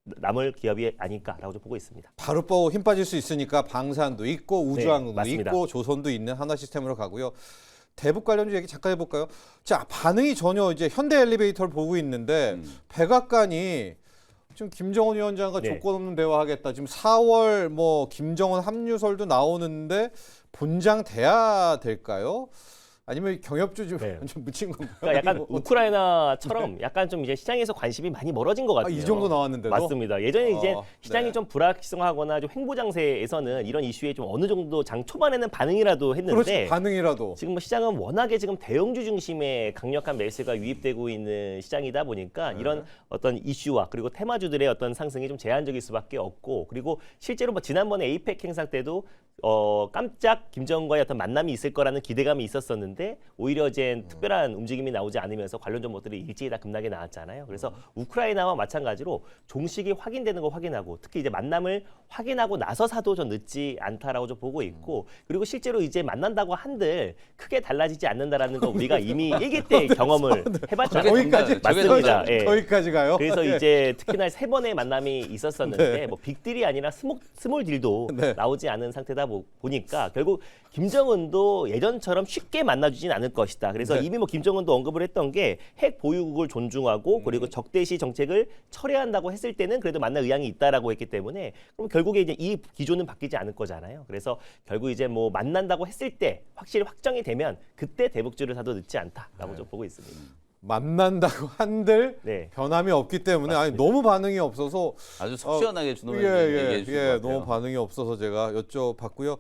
남을 기업이 아닐까라고 좀 보고 있습니다. 바로 또 힘 빠질 수 있으니까 방산도 있고 우주항공도 맞습니다. 있고 조선도 있는 하나 시스템으로 가고요. 대북 관련주 얘기 잠깐 해볼까요? 자, 반응이 전혀 이제 현대 엘리베이터를 보고 있는데 백악관이 지금 김정은 위원장과 네. 조건 없는 대화하겠다. 지금 4월 뭐 김정은 합류설도 나오는데 본장 돼야 될까요? 아니면 경협주 좀 네. 묻힌 건가요? 그러니까 약간 이거 우크라이나처럼 약간 좀 이제 시장에서 관심이 많이 멀어진 것 같아요. 이 정도 나왔는데도 맞습니다. 예전에 이제 시장이 네. 좀 불확실성하거나 좀 횡보 장세에서는 이런 이슈에 좀 어느 정도 장 초반에는 반응이라도 그렇지 했는데 반응이라도 지금 뭐 시장은 워낙에 지금 대형주 중심의 강력한 매수가 유입되고 있는 시장이다 보니까 이런 어떤 이슈와 그리고 테마주들의 어떤 상승이 좀 제한적일 수밖에 없고 그리고 실제로 뭐 지난번에 에이펙 행사 때도 깜짝 김정은과의 어떤 만남이 있을 거라는 기대감이 있었었는데 오히려 이제 특별한 움직임이 나오지 않으면서 관련 정보들이 일제히 다 급락에 나왔잖아요. 그래서 우크라이나와 마찬가지로 종식이 확인되는 거 확인하고 특히 이제 만남을 확인하고 나서 사도 좀 늦지 않다라고 좀 보고 있고 그리고 실제로 이제 만난다고 한들 크게 달라지지 않는다라는 거 우리가 이미 일기 때 경험을 해봤잖아요. 거기까지 맞습니다. 예. 거기까지 가요. 그래서 예. 이제 특히나 3번의 만남이 있었었는데 뭐 빅딜이 아니라 스몰 딜도 네. 나오지 않은 상태다 보니까 결국 김정은도 예전처럼 쉽게 만나주진 않을 것이다. 그래서 네. 이미 뭐 김정은도 언급을 했던 게 핵 보유국을 존중하고 그리고 적대시 정책을 철회한다고 했을 때는 그래도 만날 의향이 있다라고 했기 때문에 그럼 결국에 이제 이 기조는 바뀌지 않을 거잖아요. 그래서 결국 이제 뭐 만난다고 했을 때 확실히 확정이 되면 그때 대북주를 사도 늦지 않다라고 좀 보고 있습니다. 만난다고 한들 네. 변함이 없기 때문에 아니 너무 반응이 없어서 아주 속 시원하게 준호님 얘기해 주신 것 같아요. 너무 반응이 없어서 제가 여쭤봤고요.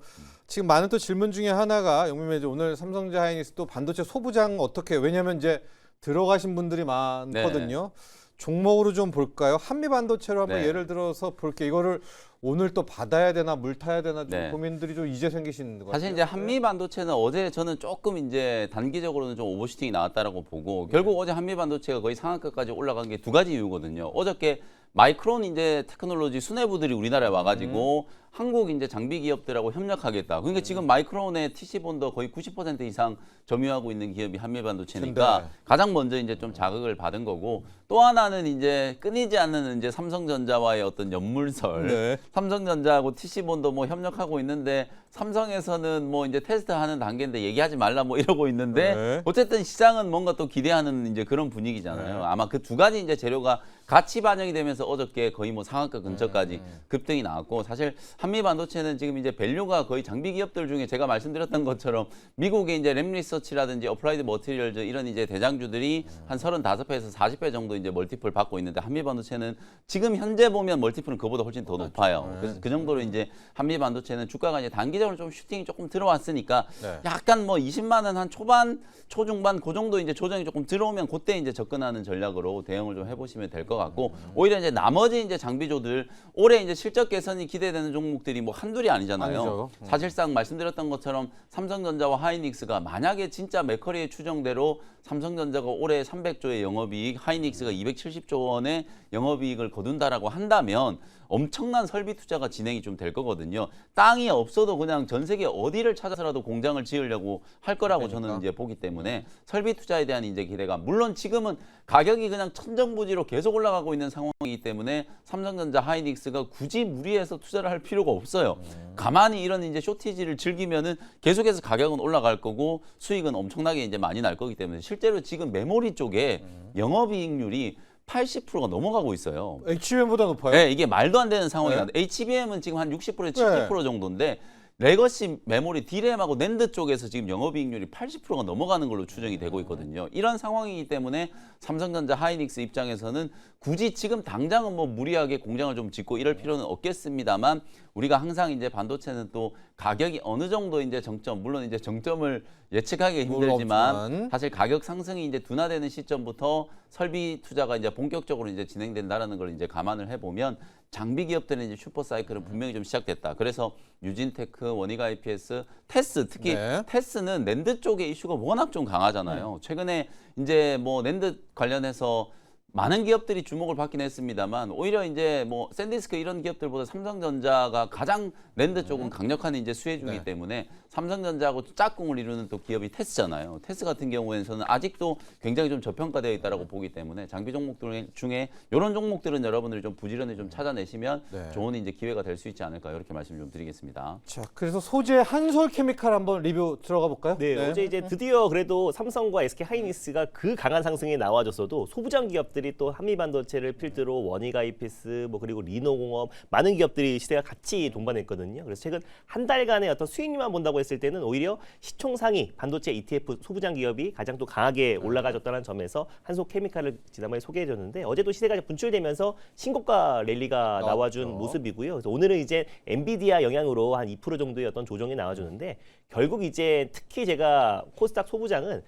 지금 많은 또 질문 중에 하나가 영민 매니저 오늘 삼성전자 하이닉스 또 반도체 소부장 어떻게 왜냐면 이제 들어가신 분들이 많거든요. 종목으로 좀 볼까요? 한미 반도체로 한번 네. 예를 들어서 볼게 이거를 오늘 또 받아야 되나 물 타야 되나 좀 네. 고민들이 좀 이제 생기시는 것 같아요. 사실 이제 한미 반도체는 어제 저는 조금 이제 단기적으로는 좀 오버슈팅이 나왔다라고 보고 결국 어제 한미 반도체가 거의 상한가까지 올라간 게 두 가지 이유거든요. 어저께 마이크론 이제 테크놀로지 수뇌부들이 우리나라에 와가지고 한국 이제 장비 기업들하고 협력하겠다. 그러니까 지금 마이크론의 TC 본더 거의 90% 이상 점유하고 있는 기업이 한미 반도체니까 근데. 가장 먼저 이제 좀 자극을 받은 거고 또 하나는 이제 끊이지 않는 이제 삼성전자와의 어떤 연물설. 네. 삼성전자하고 TC 본더 뭐 협력하고 있는데 삼성에서는 뭐 이제 테스트하는 단계인데 얘기하지 말라 뭐 이러고 있는데 네. 어쨌든 시장은 뭔가 또 기대하는 이제 그런 분위기잖아요. 아마 그 두 가지 이제 재료가 같이 반영이 되면서 어저께 거의 뭐 상한가 근처까지 급등이 나왔고 사실 한미 반도체는 지금 이제 밸류가 거의 장비 기업들 중에 제가 말씀드렸던 것처럼 미국의 이제 램리서치라든지 어플라이드 머티리얼즈 이런 이제 대장주들이 한 35배에서 40배 정도 이제 멀티플 받고 있는데 한미 반도체는 지금 현재 보면 멀티플은 그보다 훨씬 더 높아요. 그래서 그 정도로 이제 한미 반도체는 주가가 이제 단기적으로 좀 슈팅이 조금 들어왔으니까 네. 약간 뭐 20만 원 한 초반, 초중반 그 정도 이제 조정이 조금 들어오면 그때 이제 접근하는 전략으로 대응을 좀 해보시면 될 것 같고 오히려 이제 나머지 이제 장비조들 올해 이제 실적 개선이 기대되는 종목들이 뭐 한둘이 아니잖아요. 아니죠. 사실상 말씀드렸던 것처럼 삼성전자와 하이닉스가 만약에 진짜 맥커리의 추정대로 삼성전자가 올해 300조의 영업이익, 하이닉스가 270조 원의 영업이익을 거둔다라고 한다면 엄청난 설비 투자가 진행이 좀 될 거거든요. 땅이 없어도 그냥 전 세계 어디를 찾아서라도 공장을 지으려고 할 거라고 저는 이제 보기 때문에 설비 투자에 대한 이제 기대가 물론 지금은 가격이 그냥 천정부지로 계속 올라가고 있는 상황이기 때문에 삼성전자, 하이닉스가 굳이 무리해서 투자를 할 필요가 없어요. 가만히 이런 이제 쇼티지를 즐기면은 계속해서 가격은 올라갈 거고 수익은 엄청나게 이제 많이 날 거기 때문에 실제로 지금 메모리 쪽에 영업이익률이 80%가 넘어가고 있어요. HBM보다 높아요? 네, 이게 말도 안 되는 상황이 네. 나는데 HBM은 지금 한 60%에서 70% 정도인데 레거시 메모리 D램하고 낸드 쪽에서 지금 영업이익률이 80%가 넘어가는 걸로 추정이 되고 있거든요. 이런 상황이기 때문에 삼성전자 하이닉스 입장에서는 굳이 지금 당장은 뭐 무리하게 공장을 좀 짓고 이럴 필요는 없겠습니다만 우리가 항상 이제 반도체는 또 가격이 어느 정도 이제 정점, 물론 이제 정점을 예측하기 힘들지만 사실 가격 상승이 이제 둔화되는 시점부터 설비 투자가 이제 본격적으로 이제 진행된다라는 걸 이제 감안을 해보면 장비 기업들은 이제 슈퍼 사이클은 분명히 좀 시작됐다. 그래서 유진테크, 원익 IPS, 테스 특히 테스는 낸드 쪽의 이슈가 워낙 좀 강하잖아요. 최근에 이제 뭐 낸드 관련해서 많은 기업들이 주목을 받긴 했습니다만 오히려 이제 뭐 샌디스크 이런 기업들보다 삼성전자가 가장 낸드 쪽은 강력한 이제 수혜 중이기 때문에 삼성전자하고 짝꿍을 이루는 또 기업이 테스잖아요. 테스 같은 경우에는 저는 아직도 굉장히 좀 저평가되어 있다라고 보기 때문에 장비 종목들 중에 이런 종목들은 여러분들이 좀 부지런히 좀 찾아내시면 좋은 이제 기회가 될 수 있지 않을까 이렇게 말씀 좀 드리겠습니다. 자, 그래서 소재 한솔케미칼 한번 리뷰 들어가 볼까요? 네, 어제 이제 드디어 그래도 삼성과 SK 하이닉스가 그 강한 상승에 나와줬어도 소부장 기업들이 또 한미반도체를 필두로 원익 IPS 뭐 그리고 리노공업 많은 기업들이 시세가 같이 동반했거든요. 그래서 최근 한 달간의 어떤 수익률만 본다고 했을 때는 오히려 시총 상위 반도체 ETF 소부장 기업이 가장 또 강하게 올라가졌다는 점에서 한솔케미칼을 지난번에 소개해줬는데 어제도 시세가 분출되면서 신고가 랠리가 나와준 모습이고요. 그래서 오늘은 이제 엔비디아 영향으로 한 2% 정도의 어떤 조정이 나와주는데 결국 이제 특히 제가 코스닥 소부장은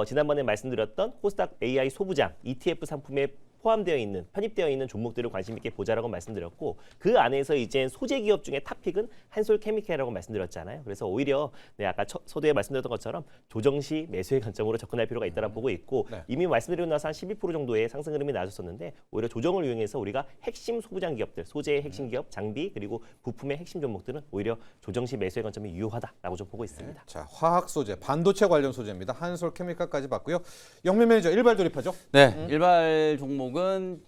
지난번에 말씀드렸던 코스닥 AI 소부장 ETF 상품에 포함되어 있는 편입되어 있는 종목들을 관심 있게 보자라고 말씀드렸고 그 안에서 이제 소재 기업 중에 탑픽은 한솔케미칼이라고 말씀드렸잖아요. 그래서 오히려 아까 서두에 말씀드렸던 것처럼 조정 시 매수의 관점으로 접근할 필요가 있다고 보고 있고 이미 말씀드리고 나서 한 12% 정도의 상승 흐름이 나왔었는데 오히려 조정을 이용해서 우리가 핵심 소부장 기업들, 소재의 핵심 기업, 장비 그리고 부품의 핵심 종목들은 오히려 조정 시 매수의 관점이 유효하다라고 좀 보고 있습니다. 자, 화학 소재, 반도체 관련 소재입니다. 한솔케미칼까지 봤고요. 영민 매니저 일발 돌입하죠? 네, 일발 종목은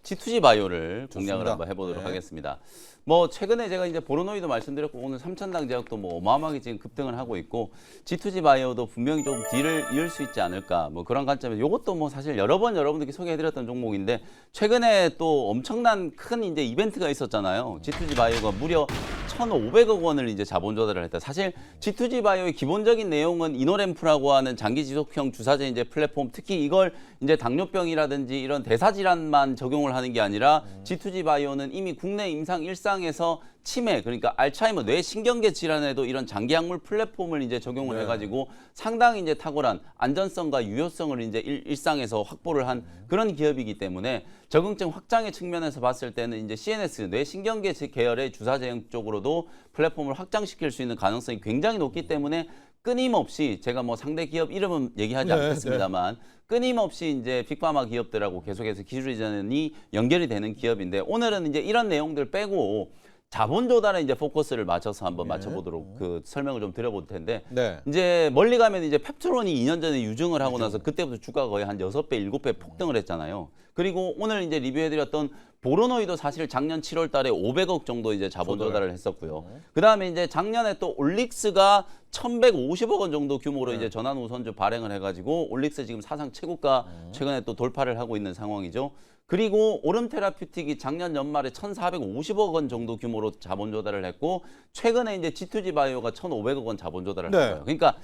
G2G 바이오를 공략을 좋습니다. 한번 해보도록 하겠습니다. 뭐 최근에 제가 이제 보로노이도 말씀드렸고 오늘 삼천당 제약도 뭐 어마어마하게 지금 급등을 하고 있고 G2G 바이오도 분명히 좀 뒤를 이을 수 있지 않을까 뭐 그런 관점에서 이것도 뭐 사실 여러 번 여러분들께 소개해드렸던 종목인데 최근에 또 엄청난 큰 이제 이벤트가 있었잖아요. G2G 바이오가 무려 1,500억 원을 이제 자본 조달을 했다. 사실 G2G 바이오의 기본적인 내용은 이노램프라고 하는 장기 지속형 주사제 이제 플랫폼, 특히 이걸 이제 당뇨병이라든지 이런 대사 질환만 적용을 하는 게 아니라 G2G 바이오는 이미 국내 임상 일상에서 치매, 그러니까 알츠하이머 뇌신경계 질환에도 이런 장기 약물 플랫폼을 이제 적용을 해가지고 상당히 이제 탁월한 안전성과 유효성을 이제 일상에서 확보를 한 그런 기업이기 때문에 적응증 확장의 측면에서 봤을 때는 이제 CNS 뇌신경계 계열의 주사제형 쪽으로도 플랫폼을 확장시킬 수 있는 가능성이 굉장히 높기 때문에 끊임없이 제가 뭐 상대 기업 이름은 얘기하지 않겠습니다만 끊임없이 이제 빅파마 기업들하고 계속해서 기술 이전이 연결이 되는 기업인데 오늘은 이제 이런 내용들 빼고 자본 조달에 이제 포커스를 맞춰서 한번 맞춰보도록 그 설명을 좀 드려볼 텐데 이제 멀리 가면 이제 펩트론이 2년 전에 유증을 하고 나서 그때부터 주가가 거의 한 6배, 7배 폭등을 했잖아요. 그리고 오늘 이제 리뷰해드렸던 보로노이도 사실 작년 7월 달에 500억 정도 이제 자본 조달을 했었고요. 그 다음에 이제 작년에 또 올릭스가 1,150억 원 정도 규모로 이제 전환 우선주 발행을 해가지고 올릭스 지금 사상 최고가 최근에 또 돌파를 하고 있는 상황이죠. 그리고 오름테라퓨틱이 작년 연말에 1,450억 원 정도 규모로 자본 조달을 했고 최근에 이제 G2G 바이오가 1,500억 원 자본 조달을 했어요. 그러니까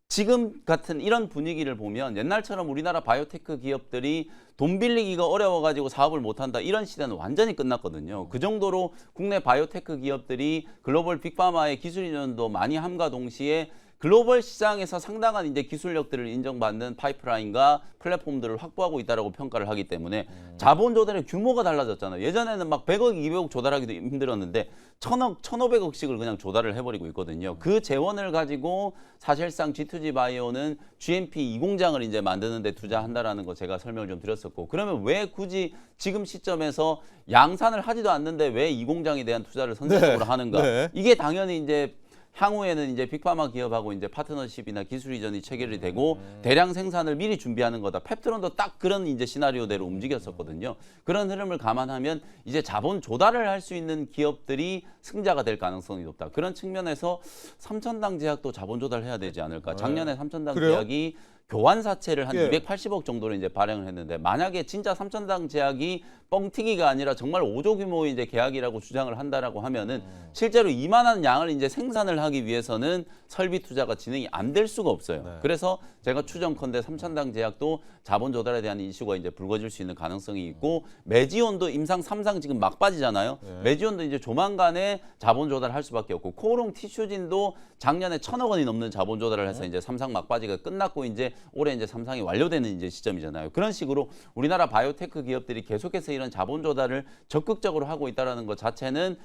지금 같은 이런 분위기를 보면 옛날처럼 우리나라 바이오테크 기업들이 돈 빌리기가 어려워가지고 사업을 못한다 이런 시대는 완전히 끝났거든요. 그 정도로 국내 바이오테크 기업들이 글로벌 빅파마의 기술 이전도 많이 함과 동시에 글로벌 시장에서 상당한 이제 기술력들을 인정받는 파이프라인과 플랫폼들을 확보하고 있다라고 평가를 하기 때문에 자본 조달의 규모가 달라졌잖아요. 예전에는 막 100억, 200억 조달하기도 힘들었는데 1,000억, 1,500억씩을 그냥 조달을 해버리고 있거든요. 그 재원을 가지고 사실상 G2G 바이오는 GMP 2공장을 이제 만드는 데 투자한다라는 거 제가 설명을 좀 드렸었고 그러면 왜 굳이 지금 시점에서 양산을 하지도 않는데 왜 2공장에 대한 투자를 선제적으로 하는가? 이게 당연히 이제 향후에는 이제 빅파마 기업하고 이제 파트너십이나 기술 이전이 체결이 되고 대량 생산을 미리 준비하는 거다. 펩트론도 딱 그런 이제 시나리오대로 움직였었거든요. 그런 흐름을 감안하면 이제 자본 조달을 할 수 있는 기업들이 승자가 될 가능성이 높다. 그런 측면에서 삼천당 제약도 자본 조달해야 되지 않을까. 작년에 삼천당 제약이 교환사채를 한 280억 정도로 이제 발행을 했는데 만약에 진짜 삼천당 제약이 뻥튀기가 아니라 정말 5조 규모의 이제 계약이라고 주장을 한다라고 하면은 실제로 이만한 양을 이제 생산을 하기 위해서는 설비 투자가 진행이 안 될 수가 없어요. 네. 그래서 제가 추정컨대 삼천당 제약도 자본 조달에 대한 이슈가 이제 불거질 수 있는 가능성이 있고 메지온도 임상 3상 지금 막 빠지잖아요. 메지온도 이제 조만간에 자본 조달할 수밖에 없고 코오롱 티슈진도 작년에 1,000억 원이 넘는 자본 조달을 해서 이제 3상 막바지가 끝났고 이제 올해 이제 3상이 완료되는 이제 시점이잖아요. 그런 식으로 우리나라 바이오테크 기업들이 계속해서 이런 자본 조달을 적극적으로 하고 있다라는 것 자체는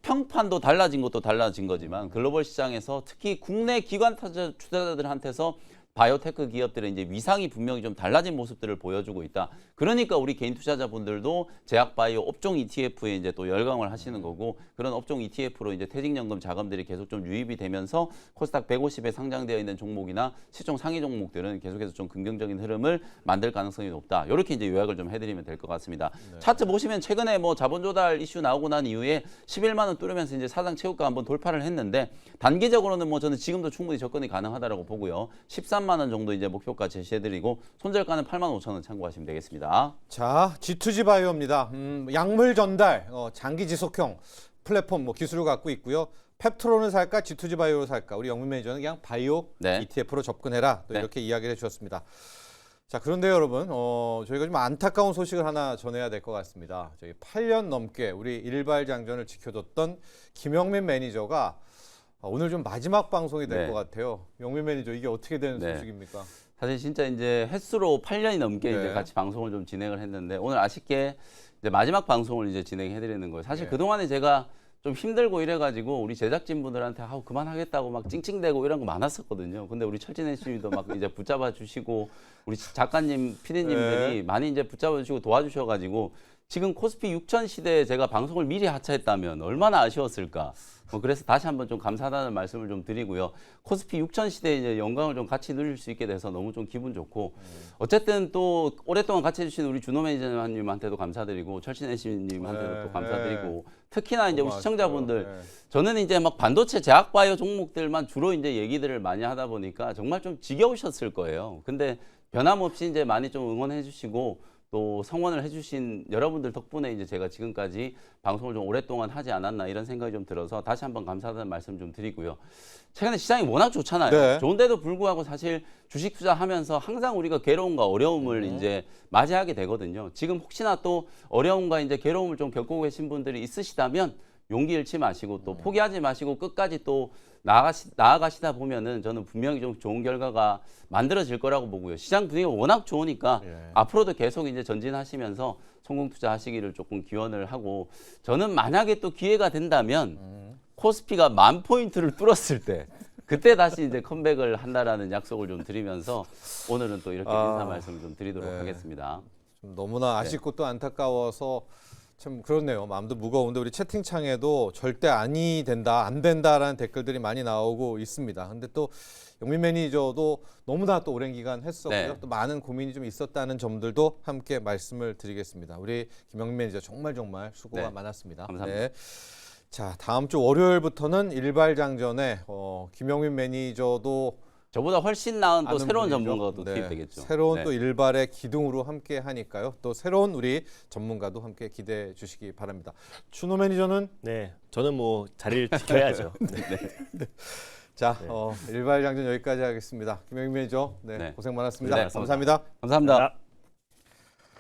평판도 달라진 것도 달라진 거지만 글로벌 시장에서 특히 국내 기관 투자자들한테서 바이오테크 기업들의 이제 위상이 분명히 좀 달라진 모습들을 보여주고 있다. 그러니까 우리 개인 투자자분들도 제약바이오 업종 ETF에 이제 또 열광을 하시는 거고 그런 업종 ETF로 이제 퇴직연금 자금들이 계속 좀 유입이 되면서 코스닥 150에 상장되어 있는 종목이나 시총 상위 종목들은 계속해서 좀 긍정적인 흐름을 만들 가능성이 높다. 이렇게 이제 요약을 좀 해드리면 될 것 같습니다. 차트 보시면 최근에 뭐 자본 조달 이슈 나오고 난 이후에 11만 원 뚫으면서 이제 사상 최고가 한번 돌파를 했는데 단기적으로는 뭐 저는 지금도 충분히 접근이 가능하다라고 보고요. 13만 원 정도 이제 목표가 제시해드리고 손절가는 8만 5천 원 참고하시면 되겠습니다. 자, G2G 바이오입니다. 약물 전달, 장기 지속형 플랫폼 기술을 갖고 있고요. 펩트론을 살까, G2G 바이오를 살까? 우리 영민 매니저는 그냥 바이오 네. ETF로 접근해라. 또 네. 이렇게 이야기를 해주셨습니다. 자, 그런데 여러분, 저희가 좀 안타까운 소식을 하나 전해야 될 것 같습니다. 저희 8년 넘게 우리 일발장전을 지켜줬던 김영민 매니저가 오늘 좀 마지막 방송이 될 네. 것 같아요. 영민 매니저, 이게 어떻게 되는 네. 소식입니까? 사실 진짜 이제 횟수로 8년이 넘게 네. 이제 같이 방송을 좀 진행을 했는데 오늘 아쉽게 이제 마지막 방송을 이제 진행해드리는 거예요. 사실 네. 그동안에 제가 좀 힘들고 이래가지고 우리 제작진분들한테 그만하겠다고 막 찡찡대고 이런 거 많았었거든요. 근데 우리 철진 애씨님도 막 이제 붙잡아 주시고 우리 작가님, 피디님들이 네. 많이 이제 붙잡아 주시고 도와주셔가지고 지금 코스피 6천 시대에 제가 방송을 미리 하차했다면 얼마나 아쉬웠을까. 그래서 다시 한번 좀 감사하다는 말씀을 좀 드리고요. 코스피 6천 시대에 이제 영광을 좀 같이 누릴 수 있게 돼서 너무 좀 기분 좋고 어쨌든 또 오랫동안 같이 해주신 우리 준호 매니저님한테도 감사드리고 철신 애씨님한테도 네, 또 감사드리고 특히나 이제 우리 고마웠어요. 시청자분들 네. 저는 이제 막 반도체 제약바이오 종목들만 주로 이제 얘기들을 많이 하다 보니까 정말 좀 지겨우셨을 거예요. 근데 변함없이 이제 많이 좀 응원해 주시고 또 성원을 해주신 여러분들 덕분에 이제 제가 지금까지 방송을 좀 오랫동안 하지 않았나 이런 생각이 좀 들어서 다시 한번 감사하다는 말씀 좀 드리고요. 최근에 시장이 워낙 좋잖아요. 네. 좋은데도 불구하고 사실 주식 투자하면서 항상 우리가 괴로움과 어려움을 이제 맞이하게 되거든요. 지금 혹시나 또 어려움과 이제 괴로움을 좀 겪고 계신 분들이 있으시다면 용기 잃지 마시고 또 포기하지 마시고 끝까지 또 나아가시다 보면은 저는 분명히 좀 좋은 결과가 만들어질 거라고 보고요. 시장 분위기가 워낙 좋으니까 예. 앞으로도 계속 이제 전진하시면서 성공 투자하시기를 조금 기원을 하고 저는 만약에 또 기회가 된다면 코스피가 10,000포인트를 뚫었을 때 그때 다시 이제 컴백을 한다라는 약속을 좀 드리면서 오늘은 또 이렇게 인사 말씀을 좀 드리도록 네. 하겠습니다. 좀 너무나 아쉽고 또 안타까워서 참 그렇네요. 마음도 무거운데 우리 채팅창에도 절대 아니 된다, 안 된다라는 댓글들이 많이 나오고 있습니다. 근데 또 영민 매니저도 너무나 또 오랜 기간 했었고요. 네. 또 많은 고민이 좀 있었다는 점들도 함께 말씀을 드리겠습니다. 우리 김영민 매니저 정말 수고가 네. 많았습니다. 감사합니다. 자, 다음 주 월요일부터는 일발장전에 김영민 매니저도 저보다 훨씬 나은 또 아는 새로운 분이죠. 전문가가 또 네. 투입되겠죠. 새로운 네. 또 일발의 기둥으로 함께 하니까요. 또 새로운 우리 전문가도 함께 기대해 주시기 바랍니다. 준호 매니저는 네, 저는 뭐 자리를 지켜야죠. 자, 일발장전 여기까지 하겠습니다. 김영민 매니저, 네. 고생 많았습니다. 네, 감사합니다. 감사합니다.